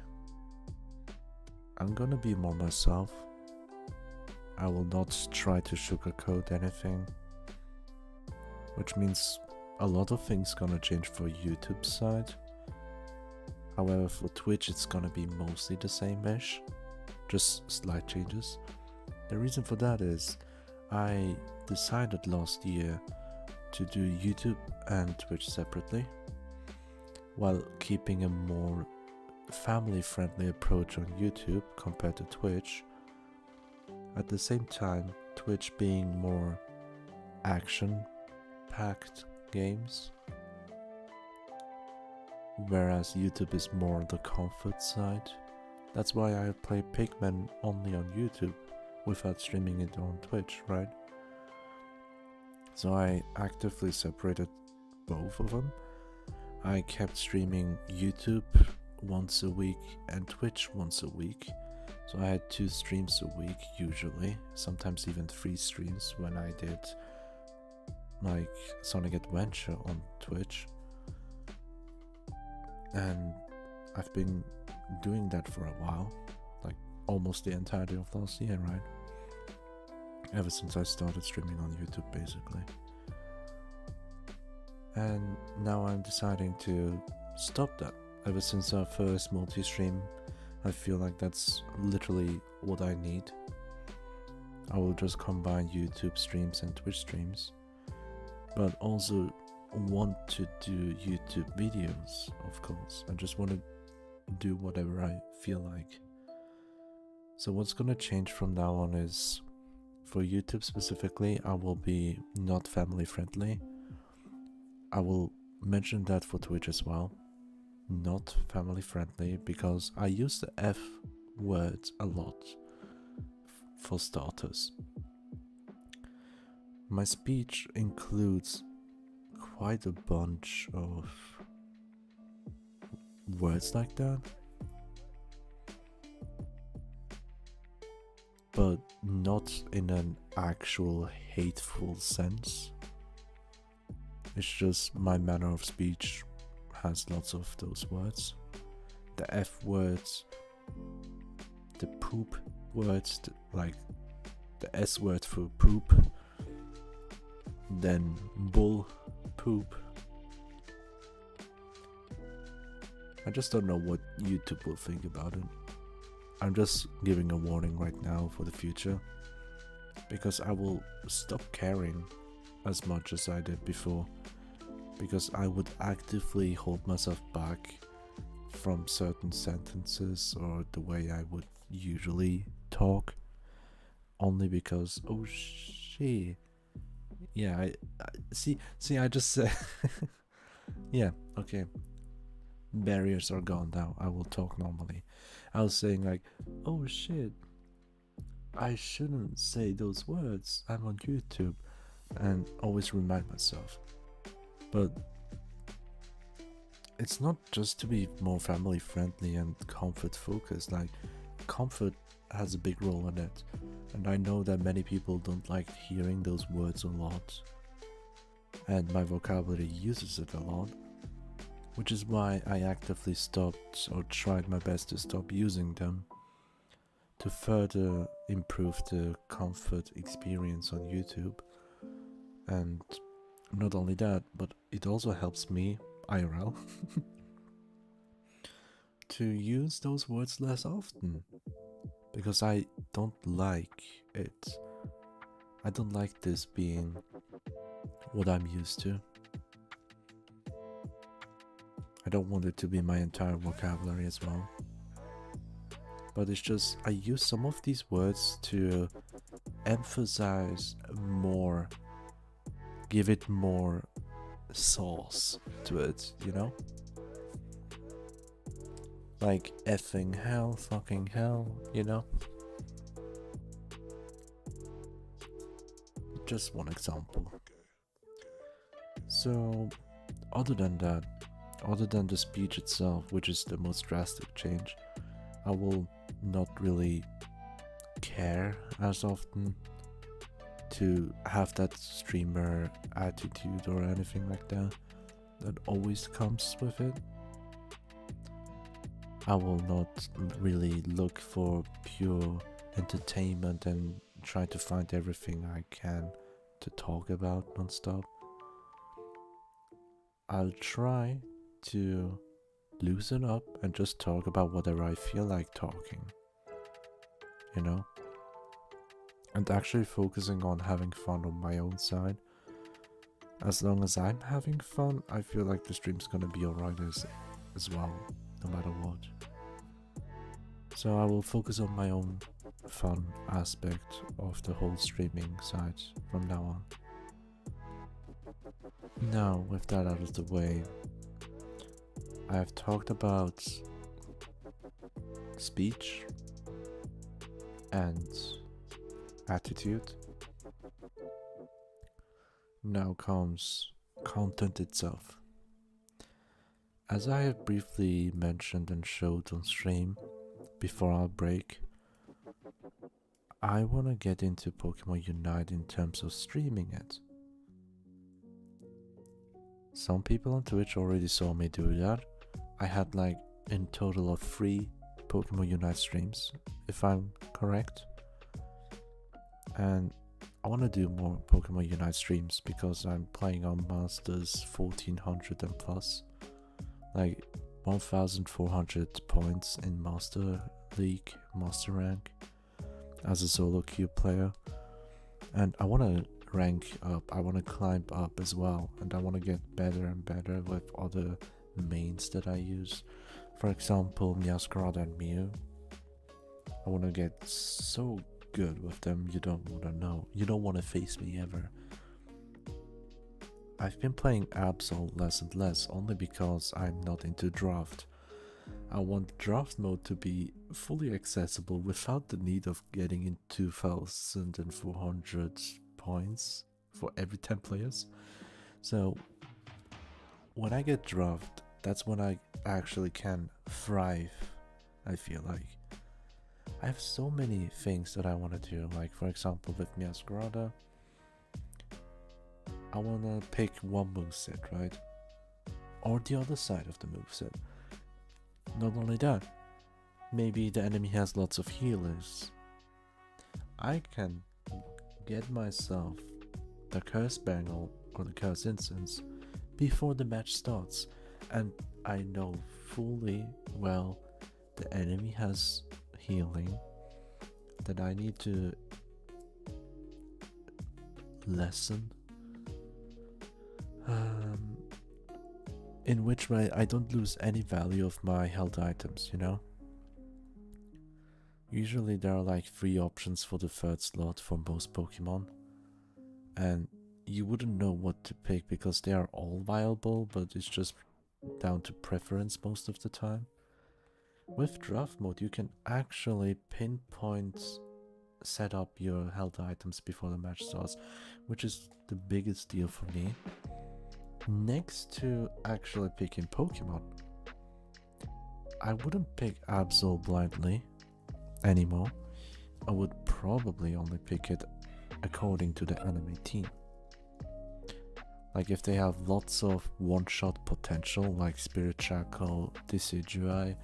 I'm gonna be more myself. I will not try to sugarcoat anything, which means a lot of things gonna change for YouTube's side. However, for Twitch it's gonna be mostly the same-ish, just slight changes. The reason for that is I decided last year to do YouTube and Twitch separately, while keeping a more family-friendly approach on YouTube compared to Twitch. At the same time, Twitch being more action-packed games, whereas YouTube is more the comfort side. That's why I play Pikmin only on YouTube without streaming it on Twitch, right? So I actively separated both of them. I kept streaming YouTube once a week and Twitch once a week. So I had 2 streams a week usually, sometimes even 3 streams when I did like Sonic Adventure on Twitch. And I've been doing that for a while, like almost the entirety of last year, right? Ever since I started streaming on YouTube, basically. And now I'm deciding to stop that. Ever since our first multi-stream, I feel like that's literally what I need. I will just combine YouTube streams and Twitch streams, but also want to do YouTube videos, of course. I just want to do whatever I feel like. So what's gonna change from now on is, for YouTube specifically, I will be not family friendly. I will mention that for Twitch as well. Not family friendly, because I use the F word a lot, for starters. My speech includes quite a bunch of words like that, but not in an actual hateful sense. It's just my manner of speech has lots of those words. The F words, the poop words, like the S word for poop, then bull, poop, I just don't know what YouTube will think about it. I'm just giving a warning right now for the future, because I will stop caring as much as I did before, because I would actively hold myself back from certain sentences or the way I would usually talk, only because, oh shit, yeah, I see I just said yeah, okay, barriers are gone now, I will talk normally. I was saying like, oh shit, I shouldn't say those words, I'm on YouTube, and always remind myself. But it's not just to be more family friendly and comfort focused, like comfort has a big role in it, and I know that many people don't like hearing those words a lot, and my vocabulary uses it a lot, which is why I actively stopped or tried my best to stop using them, to further improve the comfort experience on YouTube. And not only that, but it also helps me, IRL, to use those words less often, because I don't like it. I don't like this being what I'm used to. I don't want it to be my entire vocabulary as well. But it's just, I use some of these words to emphasize more, give it more sauce to it, you know? Like effing hell, fucking hell, you know? Just one example. So, other than that, other than the speech itself, which is the most drastic change, I will not really care as often to have that streamer attitude or anything like that always comes with it. I will not really look for pure entertainment and try to find everything I can to talk about non-stop. I'll try to loosen up and just talk about whatever I feel like talking, you know? And actually focusing on having fun on my own side. As long as I'm having fun, I feel like the stream's gonna be alright as well, no matter what. So I will focus on my own fun aspect of the whole streaming side from now on. Now, with that out of the way, I have talked about speech and attitude. Now comes content itself. As I have briefly mentioned and showed on stream before our break, I want to get into Pokemon Unite in terms of streaming it. Some people on Twitch already saw me do that. I had like in total of 3 Pokemon Unite streams, if I'm correct. And I want to do more Pokemon Unite streams because I'm playing on Masters 1400 and plus. Like 1400 points in Master League, Master Rank as a solo queue player. And I want to rank up, I want to climb up as well, and I want to get better and better with other mains that I use. For example, Meowscarada and Mew. I want to get so good with them, you don't want to know. You don't want to face me ever. I've been playing Absol less and less only because I'm not into draft. I want draft mode to be fully accessible without the need of getting in 2400 points for every 10 players. So when I get draft, that's when I actually can thrive, I feel like. I have so many things that I want to do, like for example with Meowscarada, I want to pick one moveset, right? Or the other side of the moveset. Not only that, maybe the enemy has lots of healers. I can get myself the Curse Bangle or the Curse Incense before the match starts, And I know fully well the enemy has healing, that I need to lessen, um, in which way I don't lose any value of my health items, you know? Usually there are like 3 options for the third slot for most Pokemon, and you wouldn't know what to pick because they are all viable, but it's just down to preference most of the time. With draft mode, you can actually pinpoint set up your health items before the match starts, which is the biggest deal for me. Next to actually picking Pokemon, I wouldn't pick Absol blindly anymore. I would probably only pick it according to the enemy team. Like if they have lots of one-shot potential, like Spirit Shackle, Decidueye,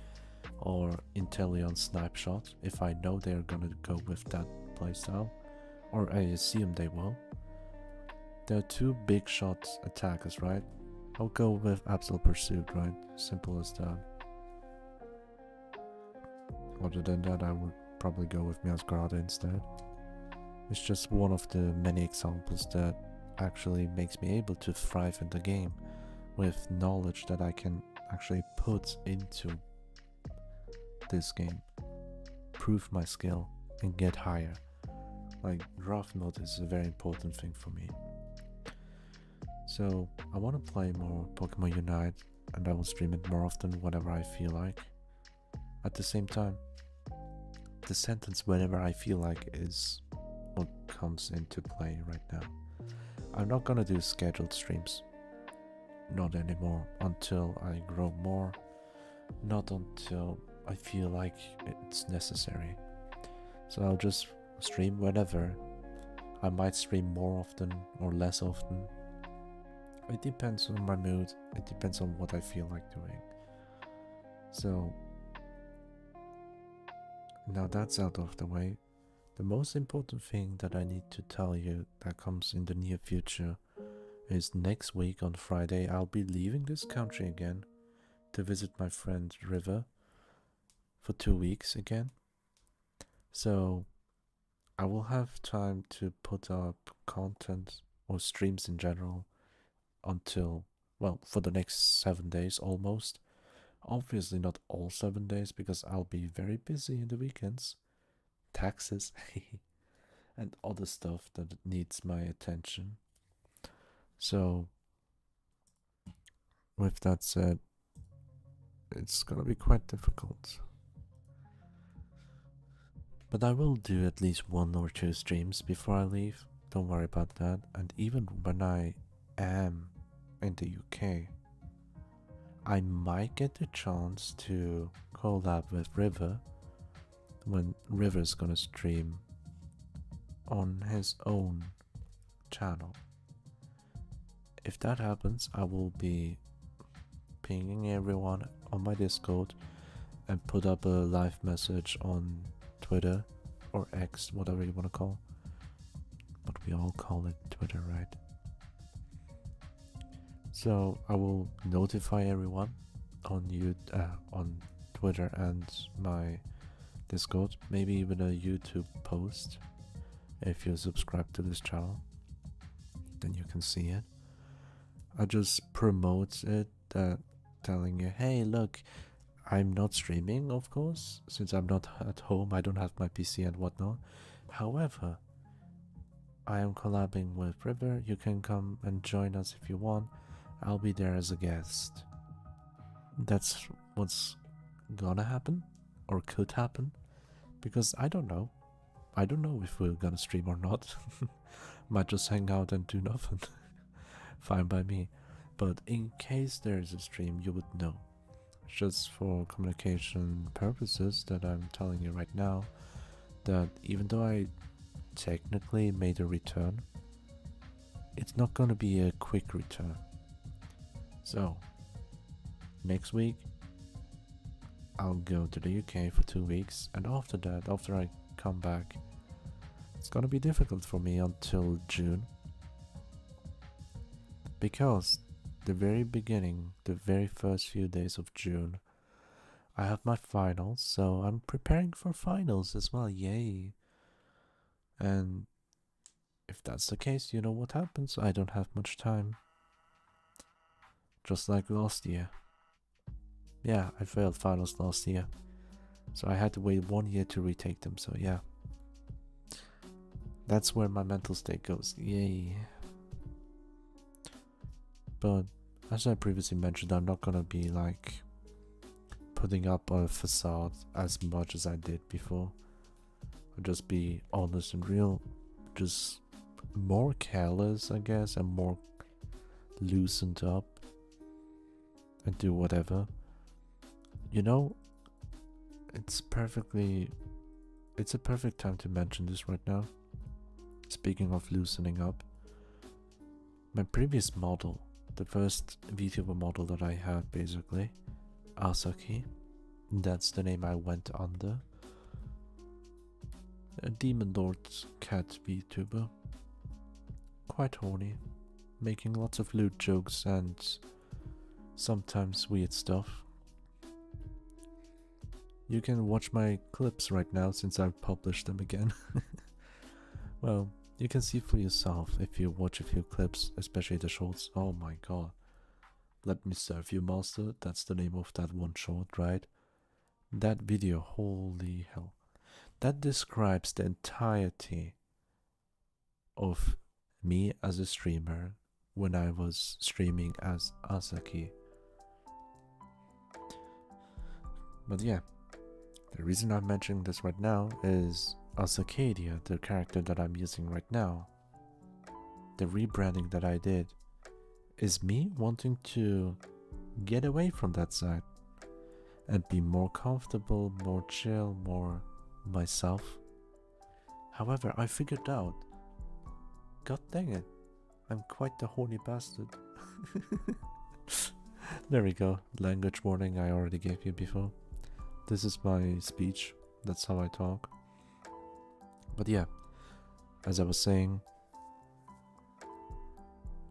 or Inteleon Snipe Shot, if I know they're gonna go with that playstyle, or I assume they will. There are 2 big shot attackers, right? I'll go with Absolute Pursuit, right? Simple as that. Other than that, I would probably go with Meowscarada instead. It's just one of the many examples that actually makes me able to thrive in the game with knowledge that I can actually put into this game, prove my skill, and get higher. Like, draft mode is a very important thing for me. So I want to play more Pokemon Unite, and I will stream it more often whenever I feel like. At the same time, the sentence whenever I feel like is what comes into play right now. I'm not gonna do scheduled streams. Not anymore, until I grow more. Not until I feel like it's necessary. So I'll just stream whenever. I might stream more often or less often. It depends on my mood. It depends on what I feel like doing. So now that's out of the way. The most important thing that I need to tell you that comes in the near future is next week on Friday I'll be leaving this country again to visit my friend River for 2 weeks again. So I will have time to put up content or streams in general until, well, for the next 7 days almost. Obviously not all 7 days because I'll be very busy in the weekends. Taxes and other stuff that needs my attention. So with that said, it's gonna be quite difficult. But I will do at least 1 or 2 streams before I leave. Don't worry about that. And even when I am in the UK, I might get the chance to collab with River when River's gonna stream on his own channel. If that happens, I will be pinging everyone on my Discord and put up a live message on Twitter or X, whatever you want to call. But we all call it Twitter, right? So I will notify everyone on on Twitter and my Discord, maybe even a YouTube post. If you subscribe to this channel, then you can see it. I just promote it, telling you, hey, look, I'm not streaming, of course, since I'm not at home. I don't have my PC and whatnot. However, I am collabing with River. You can come and join us if you want. I'll be there as a guest. That's what's gonna happen, or could happen, because I don't know. I don't know if we're gonna stream or not. Might just hang out and do nothing. Fine by me. But in case there is a stream, you would know. Just for communication purposes that I'm telling you right now, that even though I technically made a return, it's not gonna be a quick return. So next week I'll go to the UK for 2 weeks, and after that, after I come back, it's gonna be difficult for me until June, because the very beginning, the very first few days of June, I have my finals, so I'm preparing for finals as well, yay. And if that's the case, you know what happens? I don't have much time. Just like last year. Yeah, I failed finals last year. So I had to wait 1 year to retake them, so yeah. That's where my mental state goes, yay. But as I previously mentioned, I'm not gonna be like putting up a facade as much as I did before. I'll just be honest and real, just more careless, I guess, and more loosened up and do whatever. You know, it's a perfect time to mention this right now. Speaking of loosening up, my previous model, the first VTuber model that I had basically, Asaki, that's the name I went under. A Demon Lord cat VTuber. Quite horny, making lots of lewd jokes and sometimes weird stuff. You can watch my clips right now since I've published them again. Well, you can see for yourself if you watch a few clips, especially the shorts. Oh my god. Let me serve you, master. That's the name of that one short, right? That video, holy hell. That describes the entirety of me as a streamer when I was streaming as Asaki. But yeah, the reason I'm mentioning this right now is Asakedia, the character that I'm using right now. The rebranding that I did is me wanting to get away from that side and be more comfortable, more chill, more myself. However, I figured out, god dang it, I'm quite the horny bastard. There we go, language warning I already gave you before. This is my speech, that's how I talk. But yeah, as I was saying,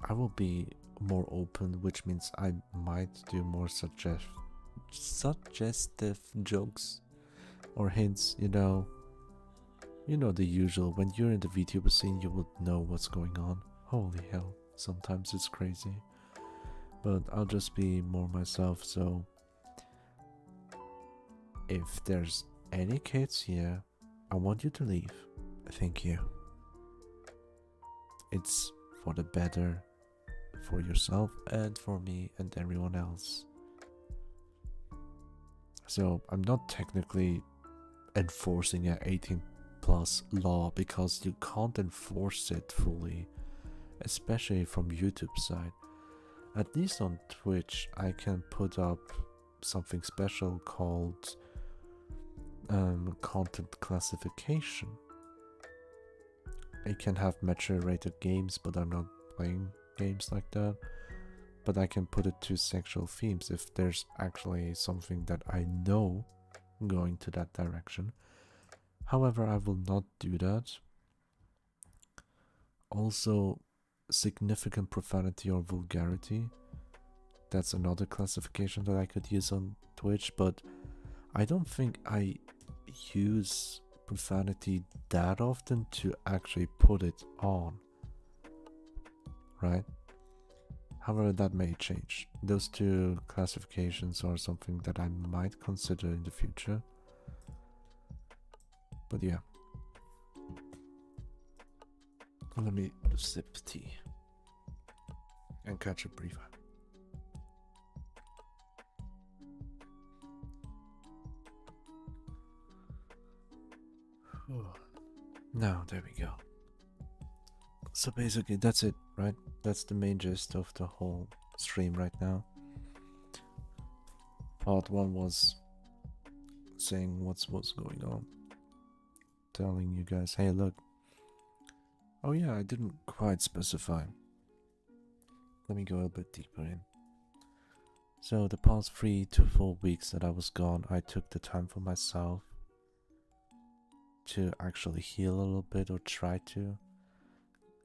I will be more open, which means I might do more suggestive jokes or hints, you know the usual. When you're in the VTuber scene, you would know what's going on. Holy hell, sometimes it's crazy. But I'll just be more myself, so if there's any kids here, I want you to leave. Thank you. It's for the better, for yourself and for me and everyone else. So I'm not technically enforcing an 18+ law because you can't enforce it fully, especially from YouTube side. At least on Twitch I can put up something special called content classification. I can have mature rated games, but I'm not playing games like that. But I can put it to sexual themes if there's actually something that I know going to that direction. However, I will not do that. Also, significant profanity or vulgarity. That's another classification that I could use on Twitch, but I don't think I use profanity that often to actually put it on, right? However, that may change. Those two classifications are something that I might consider in the future. But yeah. Let me sip tea and catch a breather. Now, there we go. So basically, that's it, right? That's the main gist of the whole stream right now. Part 1 was saying what's going on. Telling you guys, hey, look. Oh yeah, I didn't quite specify. Let me go a bit deeper in. So the past 3 to 4 weeks that I was gone, I took the time for myself to actually heal a little bit, or try to.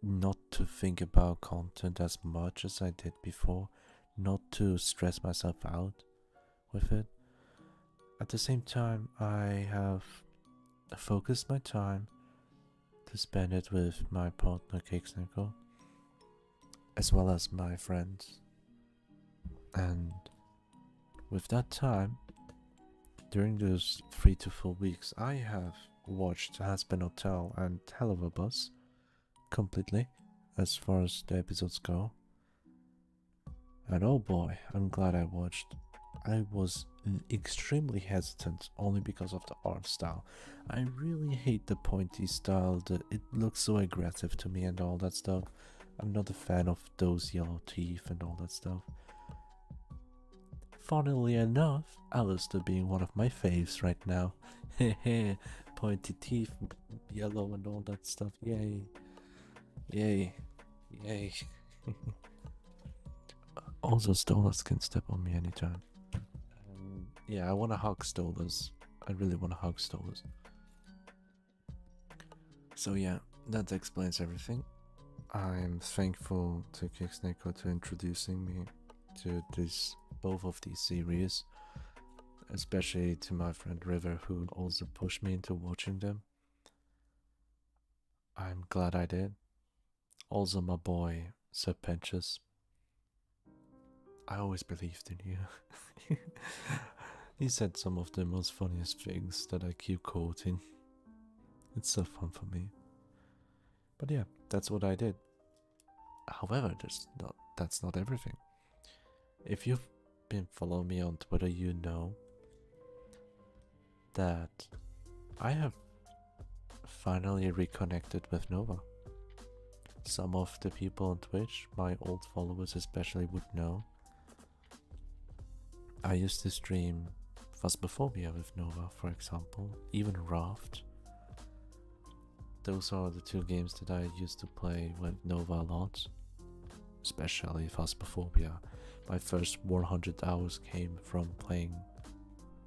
Not to think about content as much as I did before. not to stress myself out with it. At the same time, I have focused my time to spend it with my partner Cakesnickle, as well as my friends. And with that time, during those 3 to 4 weeks, I have watched Hazbin Hotel and Hell of a Bus completely, as far as the episodes go. And oh boy, I'm glad I watched. I was extremely hesitant only because of the art style. I really hate the pointy style, it looks so aggressive to me and all that stuff. I'm not a fan of those yellow teeth and all that stuff. Funnily enough, Alistair being one of my faves right now. Hehe, pointy teeth, yellow and all that stuff. Yay. Yay. Yay. Also, Stolas can step on me anytime. Yeah, I want to hug Stolas. I really want to hug Stolas. So yeah, that explains everything. I'm thankful to Kicksnako to introducing me to both of these series, especially to my friend River, who also pushed me into watching them. I'm glad I did. Also my boy Serpentius. I always believed in you. He said some of the most funniest things that I keep quoting. It's so fun for me. But yeah, that's what I did. However, that's not everything. If you've been following me on Twitter, you know that I have finally reconnected with Nova. Some of the people on Twitch, my old followers especially, would know. I used to stream Phasmophobia with Nova, for example, even Raft. Those are the two games that I used to play with Nova a lot, especially Phasmophobia. My first 100 hours came from playing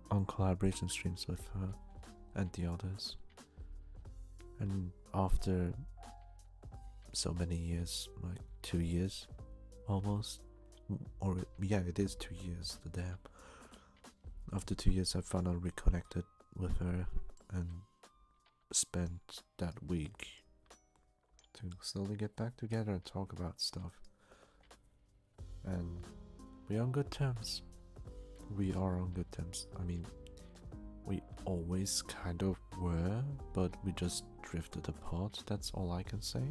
on collaboration streams with her and the others. And after so many years, like 2 years almost, or yeah, it is 2 years, the damn. After 2 years, I finally reconnected with her and spent that week to slowly get back together and talk about stuff. And we're on good terms. We are on good terms. I mean, we always kind of were, but we just drifted apart. That's all I can say.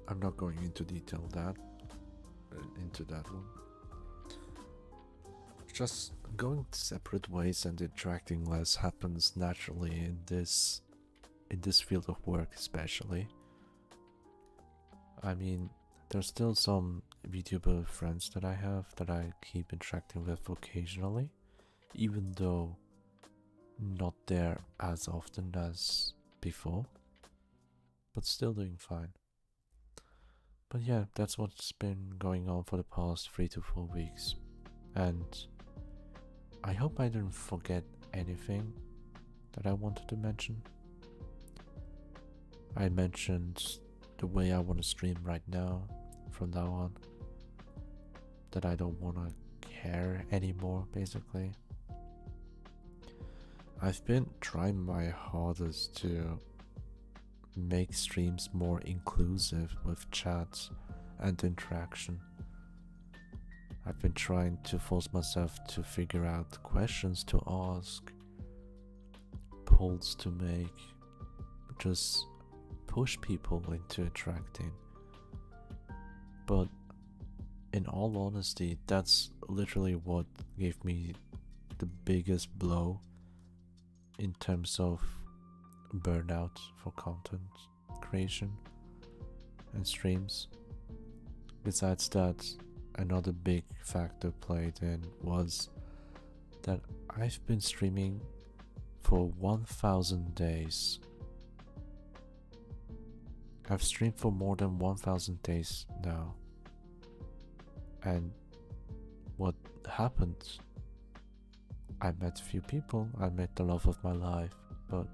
I'm not going into detail into that one. Just going separate ways and interacting less happens naturally in this field of work, especially. I mean, there's still some VTuber friends that I have that I keep interacting with occasionally, even though not there as often as before, but still doing fine. But yeah, that's what's been going on for the past 3 to 4 weeks, and I hope I didn't forget anything that I wanted to mention. I mentioned the way I want to stream right now, from now on, that I don't want to care anymore, basically. I've been trying my hardest to make streams more inclusive with chats and interaction. I've been trying to force myself to figure out questions to ask, polls to make, just push people into interacting. But in all honesty, that's literally what gave me the biggest blow in terms of burnout for content creation and streams. Besides that, another big factor played in was that I've been streaming for 1000 days. I've streamed for more than 1000 days now. And what happened? I met a few people, I met the love of my life, but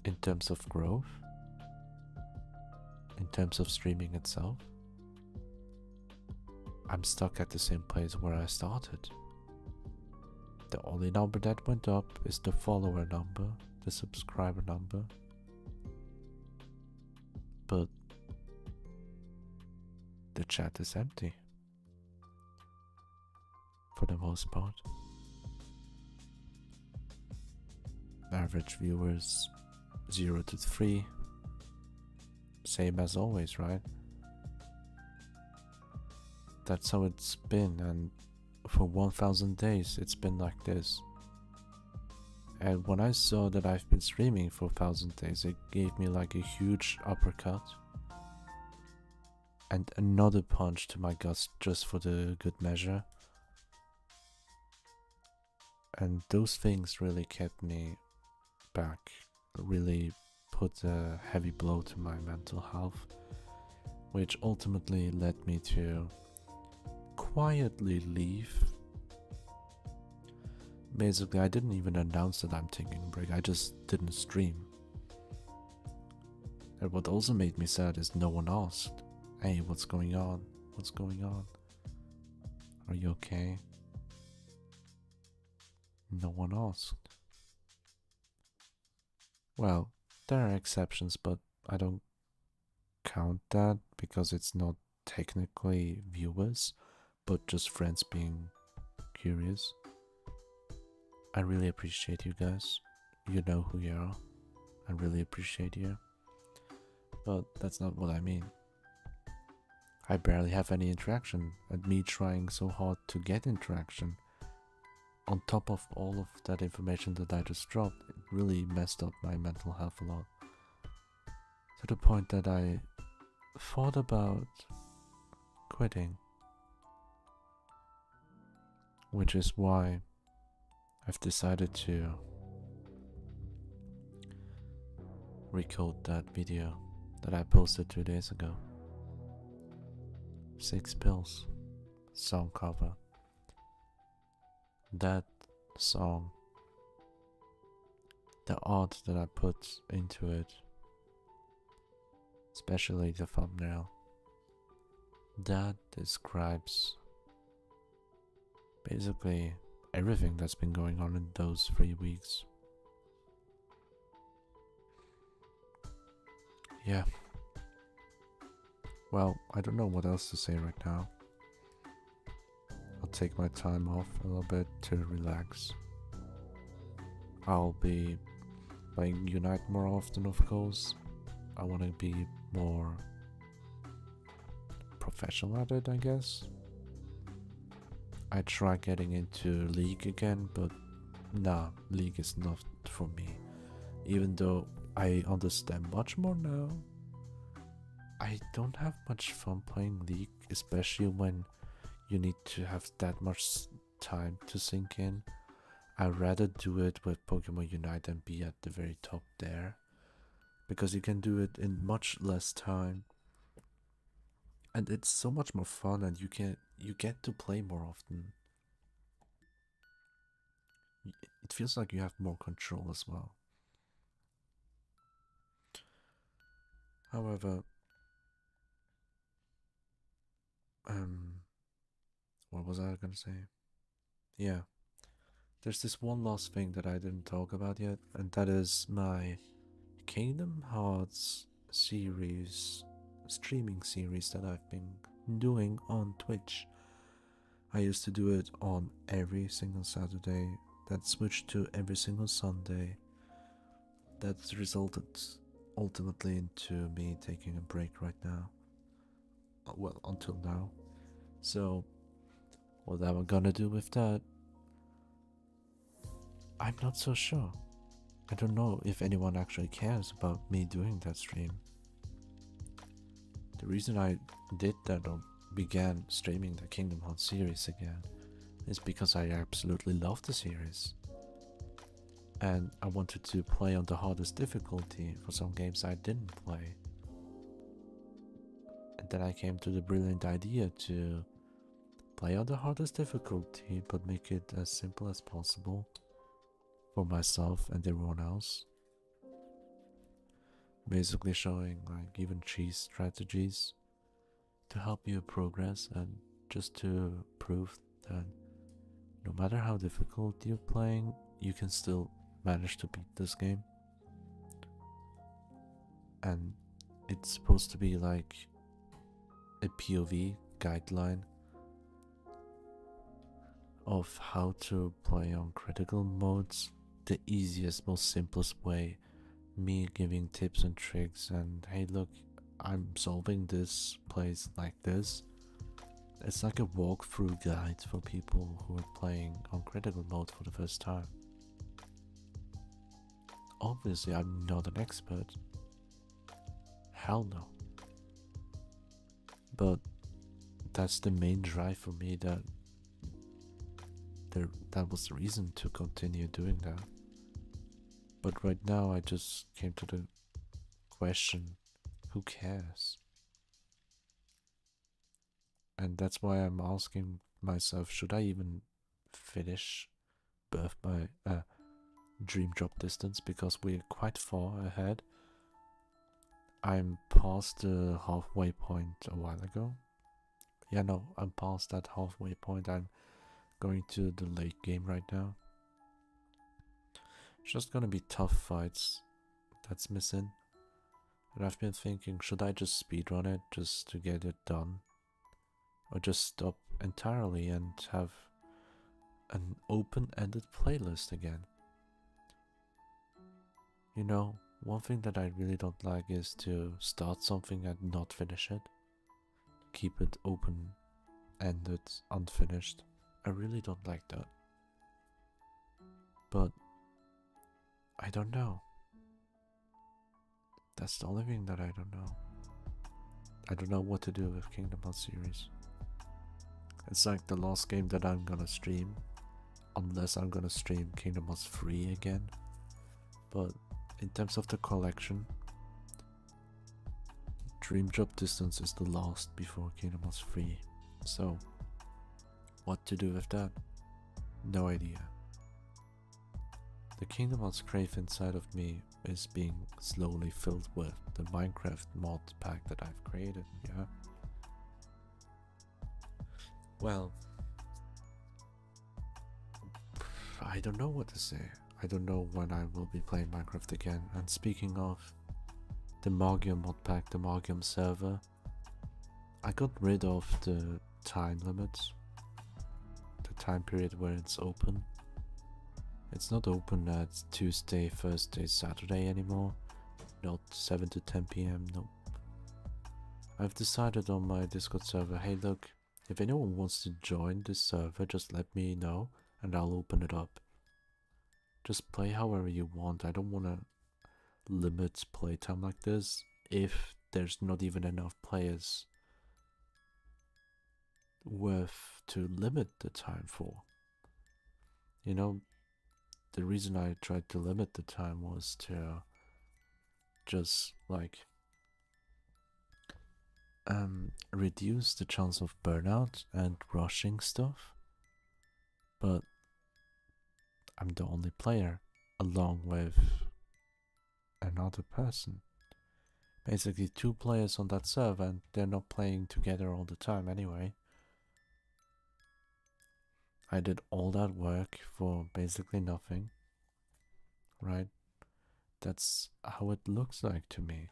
in terms of growth, in terms of streaming itself, I'm stuck at the same place where I started. The only number that went up is the follower number, the subscriber number. But the chat is empty. For the most part. Average viewers 0 to 3. Same as always, right? That's how it's been, and for 1000 days it's been like this. And when I saw that I've been streaming for 1000 days, it gave me like a huge uppercut and another punch to my guts just for the good measure. And those things really kept me back, really put a heavy blow to my mental health, which ultimately led me to quietly leave. Basically, I didn't even announce that I'm taking a break, I just didn't stream. And what also made me sad is no one asked, "Hey, what's going on? What's going on? Are you okay?" No one asked. Well, there are exceptions, but I don't count that because it's not technically viewers, but just friends being curious. I really appreciate you guys. You know who you are. I really appreciate you. But that's not what I mean. I barely have any interaction, and me trying so hard to get interaction, on top of all of that information that I just dropped, it really messed up my mental health a lot. To the point that I thought about quitting. Which is why I've decided to recode that video that I posted 2 days ago. 6 Pills song cover. That song, the art that I put into it, especially the thumbnail, that describes basically everything that's been going on in those 3 weeks. Yeah. Well, I don't know what else to say right now. I'll take my time off a little bit to relax. I'll be playing Unite more often, of course. I want to be more professional at it, I guess. I try getting into League again, but nah, League is not for me. Even though I understand much more now, I don't have much fun playing League, especially when you need to have that much time to sink in. I'd rather do it with Pokemon Unite and be at the very top there, because you can do it in much less time, and it's so much more fun, and you get to play more often. It feels like you have more control as well. However, what was I gonna say? Yeah, there's this one last thing that I didn't talk about yet, and that is my Kingdom Hearts series, streaming series that I've been doing on Twitch. I used to do it on every single Saturday, that switched to every single Sunday. That's resulted ultimately into me taking a break right now. Well, until now. So, what am I gonna do with that? I'm not so sure. I don't know if anyone actually cares about me doing that stream. The reason I did that or began streaming the Kingdom Hearts series again is because I absolutely love the series. And I wanted to play on the hardest difficulty for some games I didn't play. And then I came to the brilliant idea to play on the hardest difficulty but make it as simple as possible for myself and everyone else. basically showing like even cheese strategies to help you progress and just to prove that no matter how difficult you're playing, you can still manage to beat this game. And it's supposed to be like a POV guideline of how to play on critical modes, the easiest, most simplest way. Me giving tips and tricks and hey look, I'm solving this place like this. It's like a walkthrough guide for people who are playing on critical mode for the first time. Obviously I'm not an expert. Hell no. But that's the main drive for me, that was the reason to continue doing that. But right now I just came to the question, who cares? And that's why I'm asking myself, should I even finish Birth by Dream Drop Distance, because we're quite far ahead. I'm past the halfway point a while ago. Yeah, no, I'm past that halfway point. I'm going to the late game right now. It's just gonna be tough fights that's missing. And I've been thinking, should I just speedrun it just to get it done? Or just stop entirely and have an open-ended playlist again? You know, one thing that I really don't like is to start something and not finish it. Keep it open-ended, unfinished. I really don't like that. But I don't know. That's the only thing that I don't know. I don't know what to do with Kingdom Hearts series. It's like the last game that I'm gonna stream, unless I'm gonna stream Kingdom Hearts 3 again. But in terms of the collection, Dream Drop Distance is the last before Kingdom Hearts 3. So, what to do with that? No idea. The Kingdom Hearts crave inside of me is being slowly filled with the Minecraft mod pack that I've created, yeah? Well, I don't know what to say. I don't know when I will be playing Minecraft again. And speaking of the Magium mod pack, the Magium server, I got rid of the time limits, the time period where it's open. It's not open at Tuesday, Thursday, Saturday anymore. Not 7 to 10 PM, nope. I've decided on my Discord server, hey look, if anyone wants to join this server, just let me know and I'll open it up. Just play however you want. I don't want to limit playtime like this if there's not even enough players worth to limit the time for. You know, the reason I tried to limit the time was to just like reduce the chance of burnout and rushing stuff. But I'm the only player along with another person. Basically 2 players on that server, and they're not playing together all the time anyway. I did all that work for basically nothing, right? That's how it looks like to me.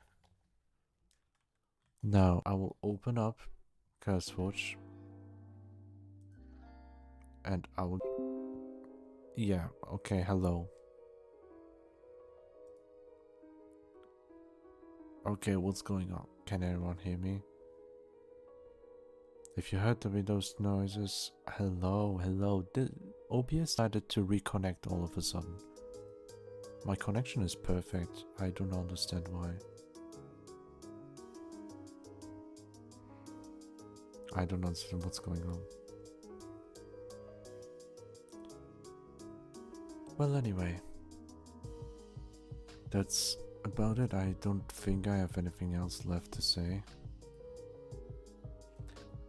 Now I will open up CurseForge and I will... Yeah, okay, hello. Okay, what's going on? Can anyone hear me? If you heard the Windows noises, hello. OBS decided to reconnect all of a sudden. My connection is perfect. I don't understand why. I don't understand what's going on. Well, anyway, that's about it. I don't think I have anything else left to say.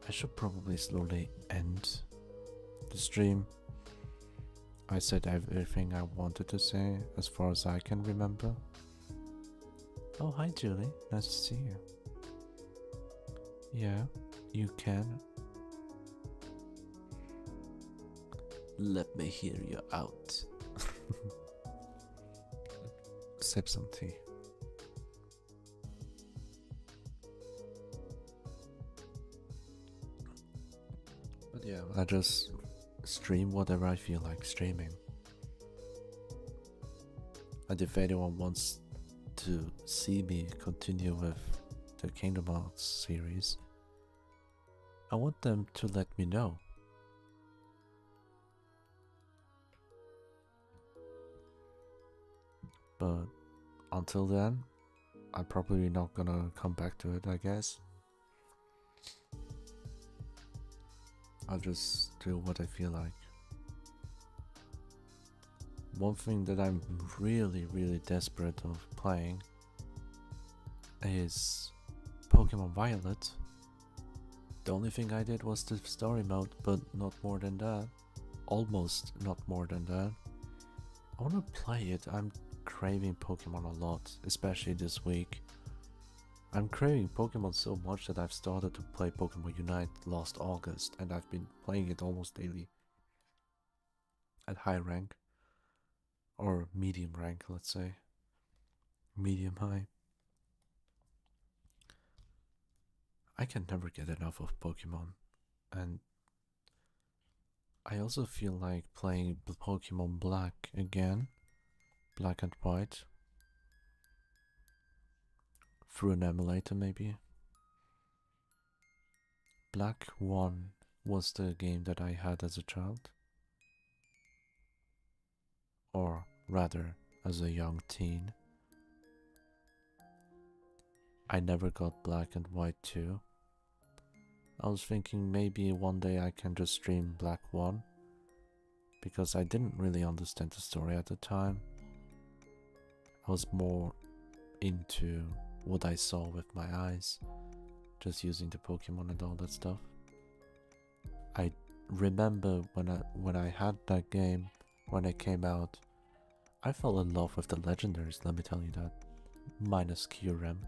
I should probably slowly end the stream. I said everything I wanted to say as far as I can remember. Oh, hi Julie, nice to see you. Yeah, you can. Let me hear you out. Sip some tea. But yeah, I just stream whatever I feel like streaming. And if anyone wants to see me continue with the Kingdom Hearts series, I want them to let me know. But until then, I'm probably not gonna come back to it, I guess. I'll just do what I feel like. One thing that I'm really desperate of playing is Pokemon Violet. The only thing I did was the story mode, but not more than that. Almost not more than that. I wanna play it. I'm craving Pokemon a lot, especially this week. I'm craving Pokemon so much that I've started to play Pokemon Unite last August, and I've been playing it almost daily. At high rank. Or medium rank, let's say. Medium high. I can never get enough of Pokemon, and I also feel like playing Pokemon Black again, Black and White, through an emulator maybe. Black 1 was the game that I had as a child, or rather as a young teen. I never got Black and White 2. I was thinking maybe one day I can just stream Black 1, because I didn't really understand the story at the time. I was more into what I saw with my eyes, just using the Pokemon and all that stuff. I remember when I had that game, when it came out, I fell in love with the legendaries, let me tell you that. Minus Kyurem.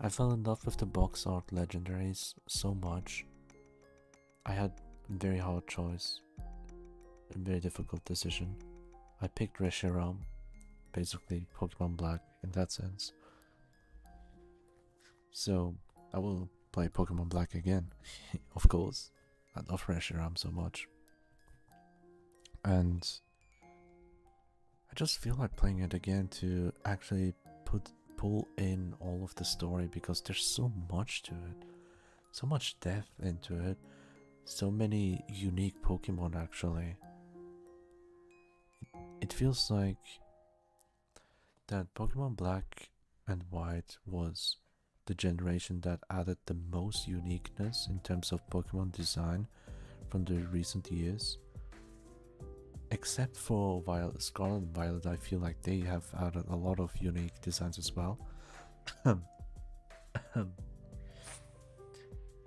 I fell in love with the box art legendaries so much. I had a very hard choice, a very difficult decision. I picked Reshiram, basically Pokemon Black in that sense. So I will play Pokemon Black again, of course. I love Reshiram so much. And I just feel like playing it again to actually pull in all of the story, because there's so much to it, so much depth into it, so many unique Pokemon actually. It feels like that Pokemon Black and White was the generation that added the most uniqueness in terms of Pokemon design from the recent years. Except for Scarlet and Violet, I feel like they have added a lot of unique designs as well.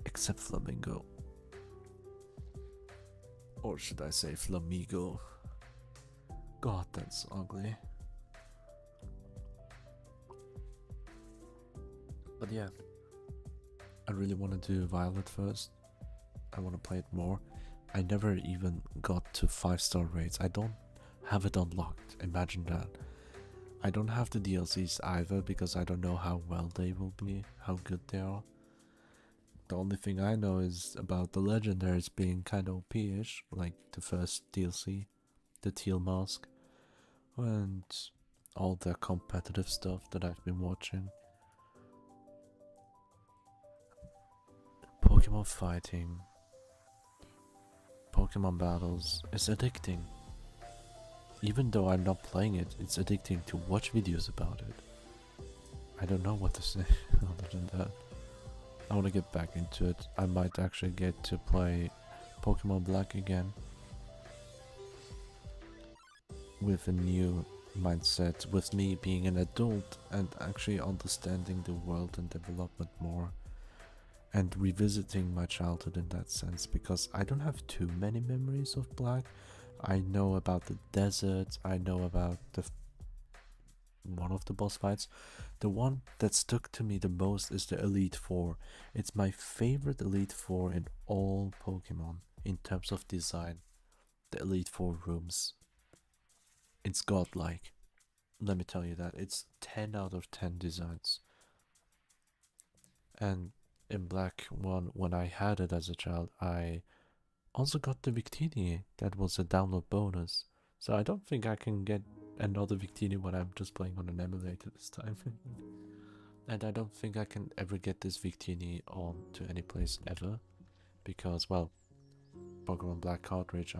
Except Flamingo. Or should I say Flamigo? God, that's ugly. But yeah, I really want to do Violet first. I want to play it more. I never even got to 5-star raids. I don't have it unlocked. Imagine that. I don't have the DLCs either, because I don't know how well they will be, how good they are. The only thing I know is about the legendaries being kind of OP-ish, like the first DLC, the Teal Mask, and all the competitive stuff that I've been watching. Pokemon fighting, Pokemon battles is addicting. Even though I'm not playing it, it's addicting to watch videos about it. I don't know what to say other than that. I want to get back into it. I might actually get to play Pokemon Black again with a new mindset, with me being an adult and actually understanding the world and development more, and revisiting my childhood in that sense, because I don't have too many memories of Black. I know about the desert, I know about one of the boss fights. The one that stuck to me the most is the Elite Four. It's my favorite Elite Four in all Pokemon in terms of design. The Elite Four rooms. It's godlike. Let me tell you that. It's 10 out of 10 designs. And in Black One, when I had it as a child, I also got the Victini. That was a download bonus. So I don't think I can get another Victini when I'm just playing on an emulator this time. And I don't think I can ever get this Victini on to any place ever. Because, well, Pokemon Black cartridge,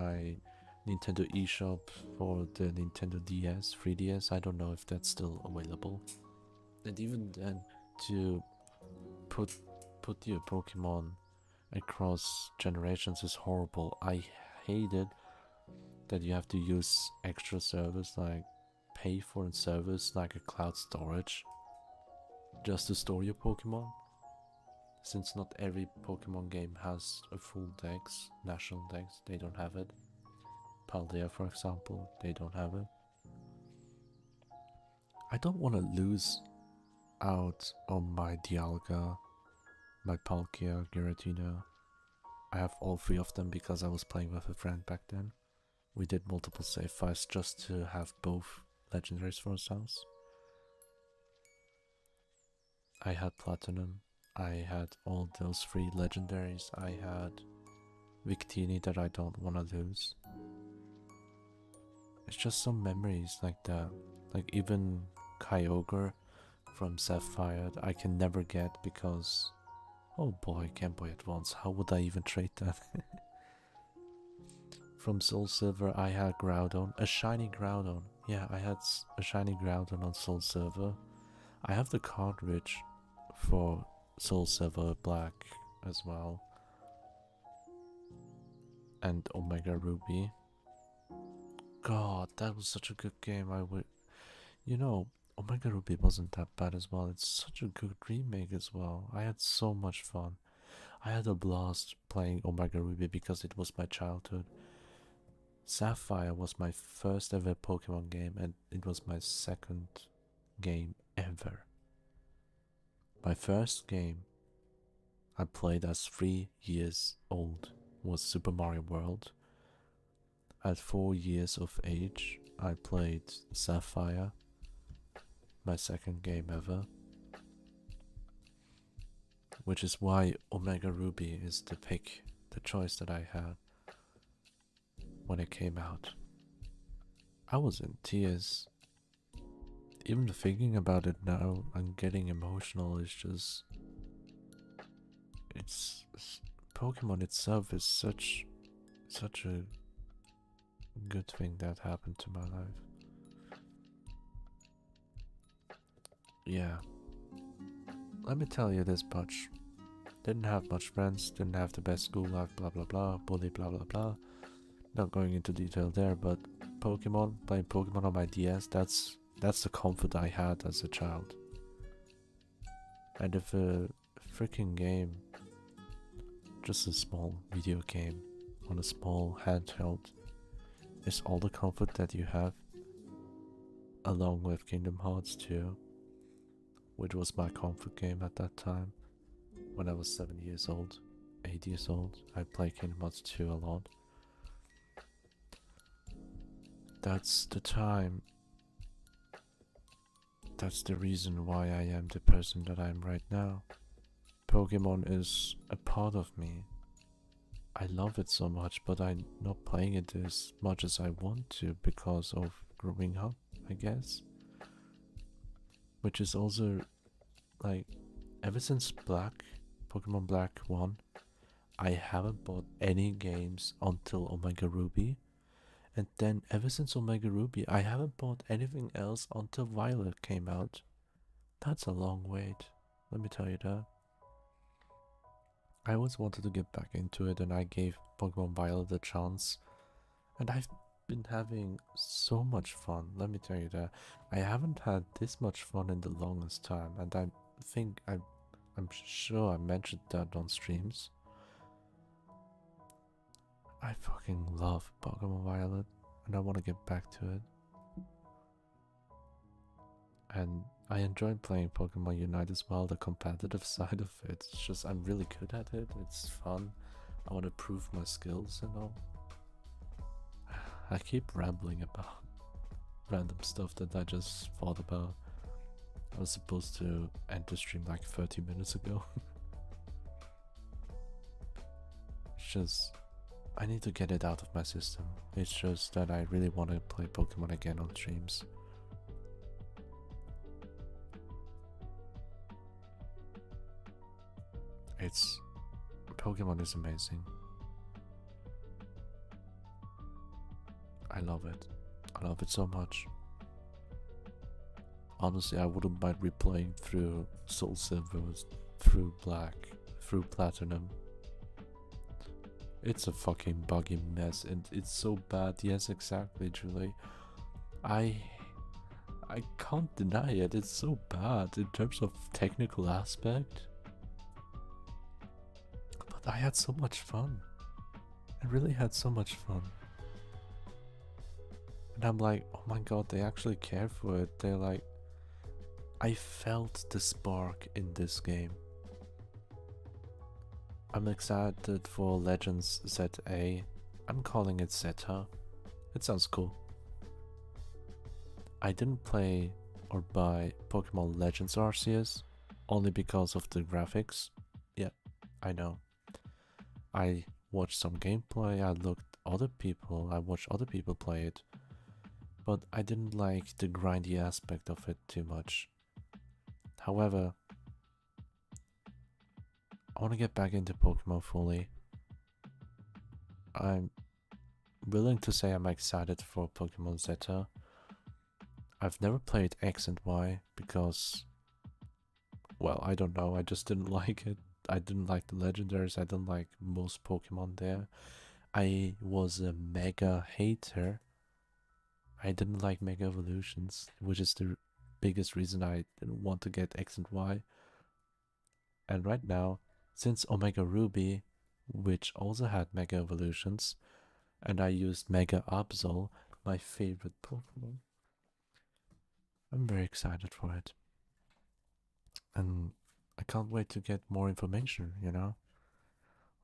Nintendo eShop for the Nintendo DS, 3DS, I don't know if that's still available. And even then, to put your Pokemon across generations is horrible. I hate it that you have to use extra service, like pay for a service like a cloud storage just to store your Pokemon. Since not every Pokemon game has a full dex, national dex, they don't have it. Paldea, for example, they don't have it. I don't want to lose out on my Dialga, my Palkia, Giratina. I have all three of them because I was playing with a friend back then. We did multiple save files just to have both legendaries for ourselves. I had Platinum. I had all those three legendaries. I had Victini that I don't want to lose. It's just some memories like that. Like even Kyogre from Sapphire I can never get because, oh boy, Game Boy Advance, how would I even trade that? From Soul Silver I had Groudon, a shiny Groudon. Yeah, I had a shiny Groudon on Soul Silver. I have the cartridge for Soul Silver Black as well. And Omega Ruby. God, that was such a good game. You know, Omega Ruby wasn't that bad as well. It's such a good remake as well. I had so much fun. I had a blast playing Omega Ruby because it was my childhood. Sapphire was my first ever Pokemon game and it was my second game ever. My first game I played as 3 years old was Super Mario World. At 4 years of age, I played Sapphire, my second game ever. Which is why Omega Ruby is the pick, the choice that I had when it came out. I was in tears. Even thinking about it now, I'm getting emotional. It's Pokemon itself is such a good thing that happened to my life. Yeah. Let me tell you this much. Didn't have much friends, didn't have the best school life, blah blah blah, bully, blah blah blah. Not going into detail there, but Pokemon, playing Pokemon on my DS, that's the comfort I had as a child. And if a freaking game, just a small video game on a small handheld, is all the comfort that you have, along with Kingdom Hearts 2, which was my comfort game at that time, when I was 7 years old, 8 years old, I played Kingdom Hearts 2 a lot. That's the time. That's the reason why I am the person that I am right now. Pokemon is a part of me. I love it so much, but I'm not playing it as much as I want to because of growing up, I guess. Which is also, like, ever since Pokemon Black 1, I haven't bought any games until Omega Ruby. And then ever since Omega Ruby, I haven't bought anything else until Violet came out. That's a long wait, let me tell you that. I always wanted to get back into it and I gave Pokemon Violet a chance. And I've been having so much fun, let me tell you that. I haven't had this much fun in the longest time, and I think I'm sure I mentioned that on streams. I fucking love Pokemon Violet and I want to get back to it. And I enjoy playing Pokemon Unite as well, the competitive side of it. It's just I'm really good at it, it's fun. I want to prove my skills and all. I keep rambling about random stuff that I just thought about. I was supposed to end the stream like 30 minutes ago. It's just, I need to get it out of my system. It's just that I really want to play Pokemon again on streams. Pokemon is amazing. I love it. I love it so much. Honestly, I wouldn't mind replaying through Soul Silver, through Black, through Platinum. It's a fucking buggy mess and it's so bad. Yes, exactly, Julie. I can't deny it. It's so bad in terms of technical aspect. But I had so much fun. I really had so much fun. And I'm like, oh my god, they actually care for it. They're like, I felt the spark in this game. I'm excited for Legends ZA. I'm calling it Zeta. It sounds cool. I didn't play or buy Pokemon Legends Arceus only because of the graphics. Yeah, I know. I watched some gameplay, I watched other people play it, but I didn't like the grindy aspect of it too much. However, I want to get back into Pokemon fully. I'm willing to say I'm excited for Pokemon Zeta. I've never played X and Y because, well, I don't know, I just didn't like it. I didn't like the legendaries, I didn't like most Pokemon there. I was a mega hater. I didn't like Mega Evolutions, which is the biggest reason I didn't want to get X and Y. And right now, since Omega Ruby, which also had Mega Evolutions, and I used Mega Absol, my favorite Pokemon, I'm very excited for it. And I can't wait to get more information, you know?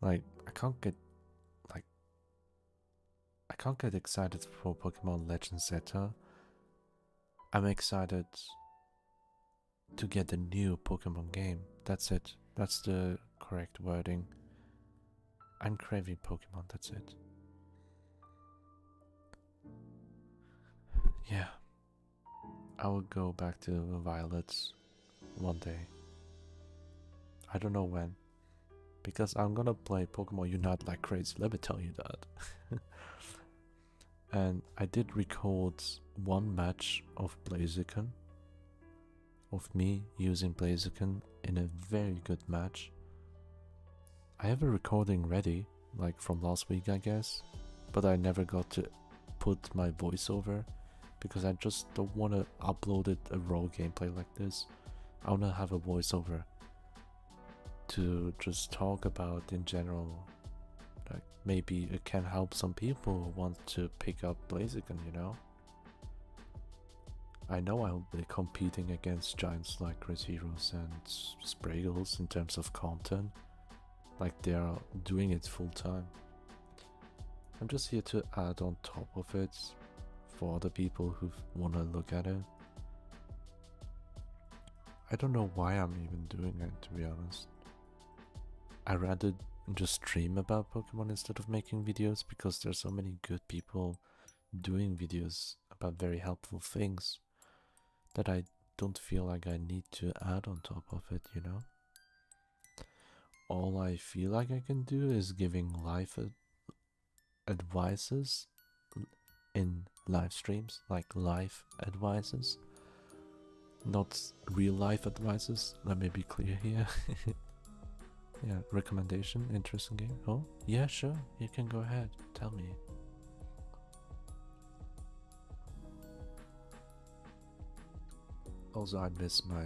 Like, I can't get excited for Pokemon Legends Zeta. I'm excited to get a new Pokemon game. That's it. That's the correct wording. I'm craving Pokemon, that's it. Yeah. I will go back to Violets one day. I don't know when. Because I'm gonna play Pokemon Unite like crazy, let me tell you that. And I did record one match of Blaziken. Of me using Blaziken in a very good match. I have a recording ready, like from last week I guess. But I never got to put my voiceover. Because I just don't want to upload it a raw gameplay like this. I want to have a voiceover to just talk about in general. Like maybe it can help some people who want to pick up Blaziken, you know? I know I'll be competing against giants like Heroes and Spraggles in terms of content. Like they are doing it full time. I'm just here to add on top of it for other people who want to look at it. I don't know why I'm even doing it, to be honest. I rather just stream about Pokemon instead of making videos because there's so many good people doing videos about very helpful things that I don't feel like I need to add on top of it, you know? All I feel like I can do is giving life advices in live streams, like life advices, not real life advices. Let me be clear here. Yeah, recommendation, interesting game. Oh, yeah, sure, you can go ahead, tell me. Also, I miss my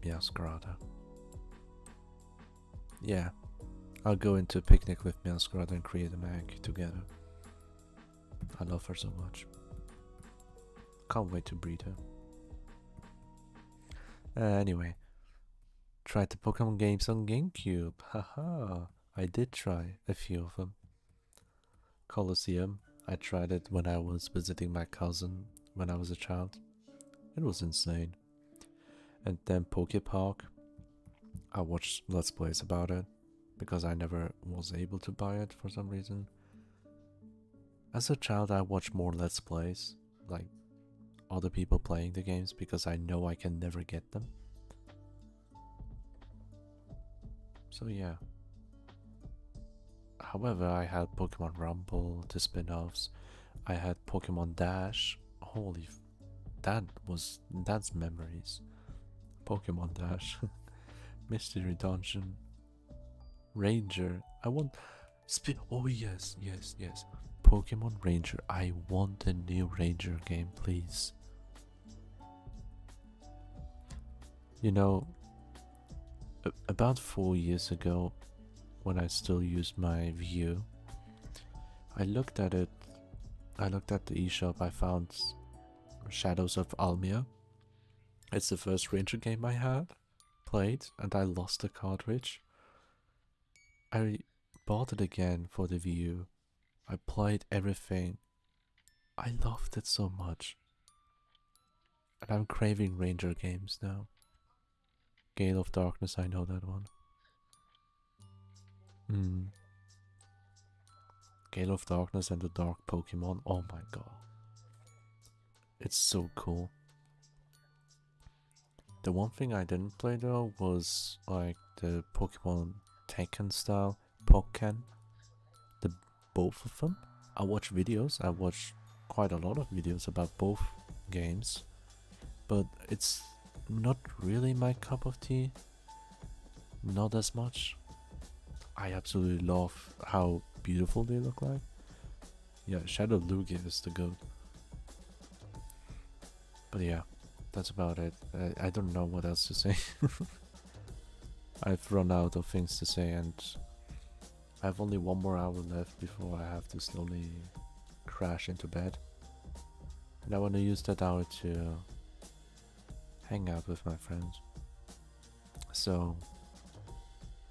Meowscarada. Yeah, I'll go into a picnic with Meowscarada and create a mag together. I love her so much. Can't wait to breed her. Anyway, tried the Pokemon games on GameCube. Haha, I did try a few of them. Colosseum, I tried it when I was visiting my cousin when I was a child. It was insane. And then Pokepark, I watched Let's Plays about it because I never was able to buy it for some reason. As a child, I watched more Let's Plays, like other people playing the games, because I know I can never get them. So yeah. However, I had Pokemon Rumble, the spin-offs. I had Pokemon Dash. Holy, that's memories. Pokemon Dash, Mystery Dungeon, Ranger. I want. Oh yes, yes, yes. Pokemon Ranger. I want a new Ranger game, please. You know, about 4 years ago, when I still used my View, I looked at it. I looked at the eShop. I found Shadows of Almia. It's the first Ranger game I had played, and I lost the cartridge. I bought it again for the View. I played everything. I loved it so much. And I'm craving Ranger games now. Gale of Darkness, I know that one. Gale of Darkness and the Dark Pokemon. Oh my god. It's so cool. The one thing I didn't play though was like the Pokemon Tekken style Pokken. Both of them. I watch videos. I watch quite a lot of videos about both games, but it's not really my cup of tea. Not as much. I absolutely love how beautiful they look like. Yeah, Shadow Lugia is the goat. But yeah, that's about it. I don't know what else to say. I've run out of things to say, and I have only 1 more hour left before I have to slowly crash into bed. And I want to use that hour to hang out with my friends. So,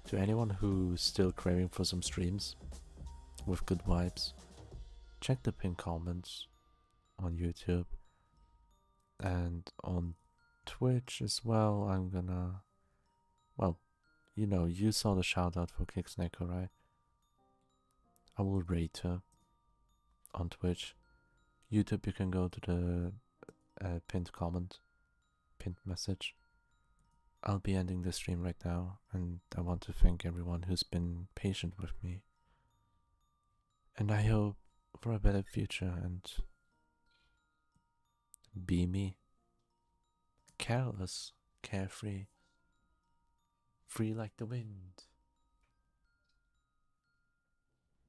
to anyone who's still craving for some streams with good vibes, check the pinned comments on YouTube and on Twitch as well. I'm gonna, well, you know, you saw the shout out for Kicksneko, right? I will rate her on Twitch. YouTube, you can go to the pinned comment, pinned message. I'll be ending the stream right now, and I want to thank everyone who's been patient with me. And I hope for a better future, and be me. Careless, carefree, free like the wind.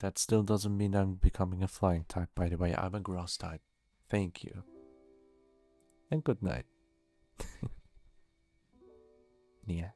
That still doesn't mean I'm becoming a flying type, by the way. I'm a grass type. Thank you. And good night. Yeah.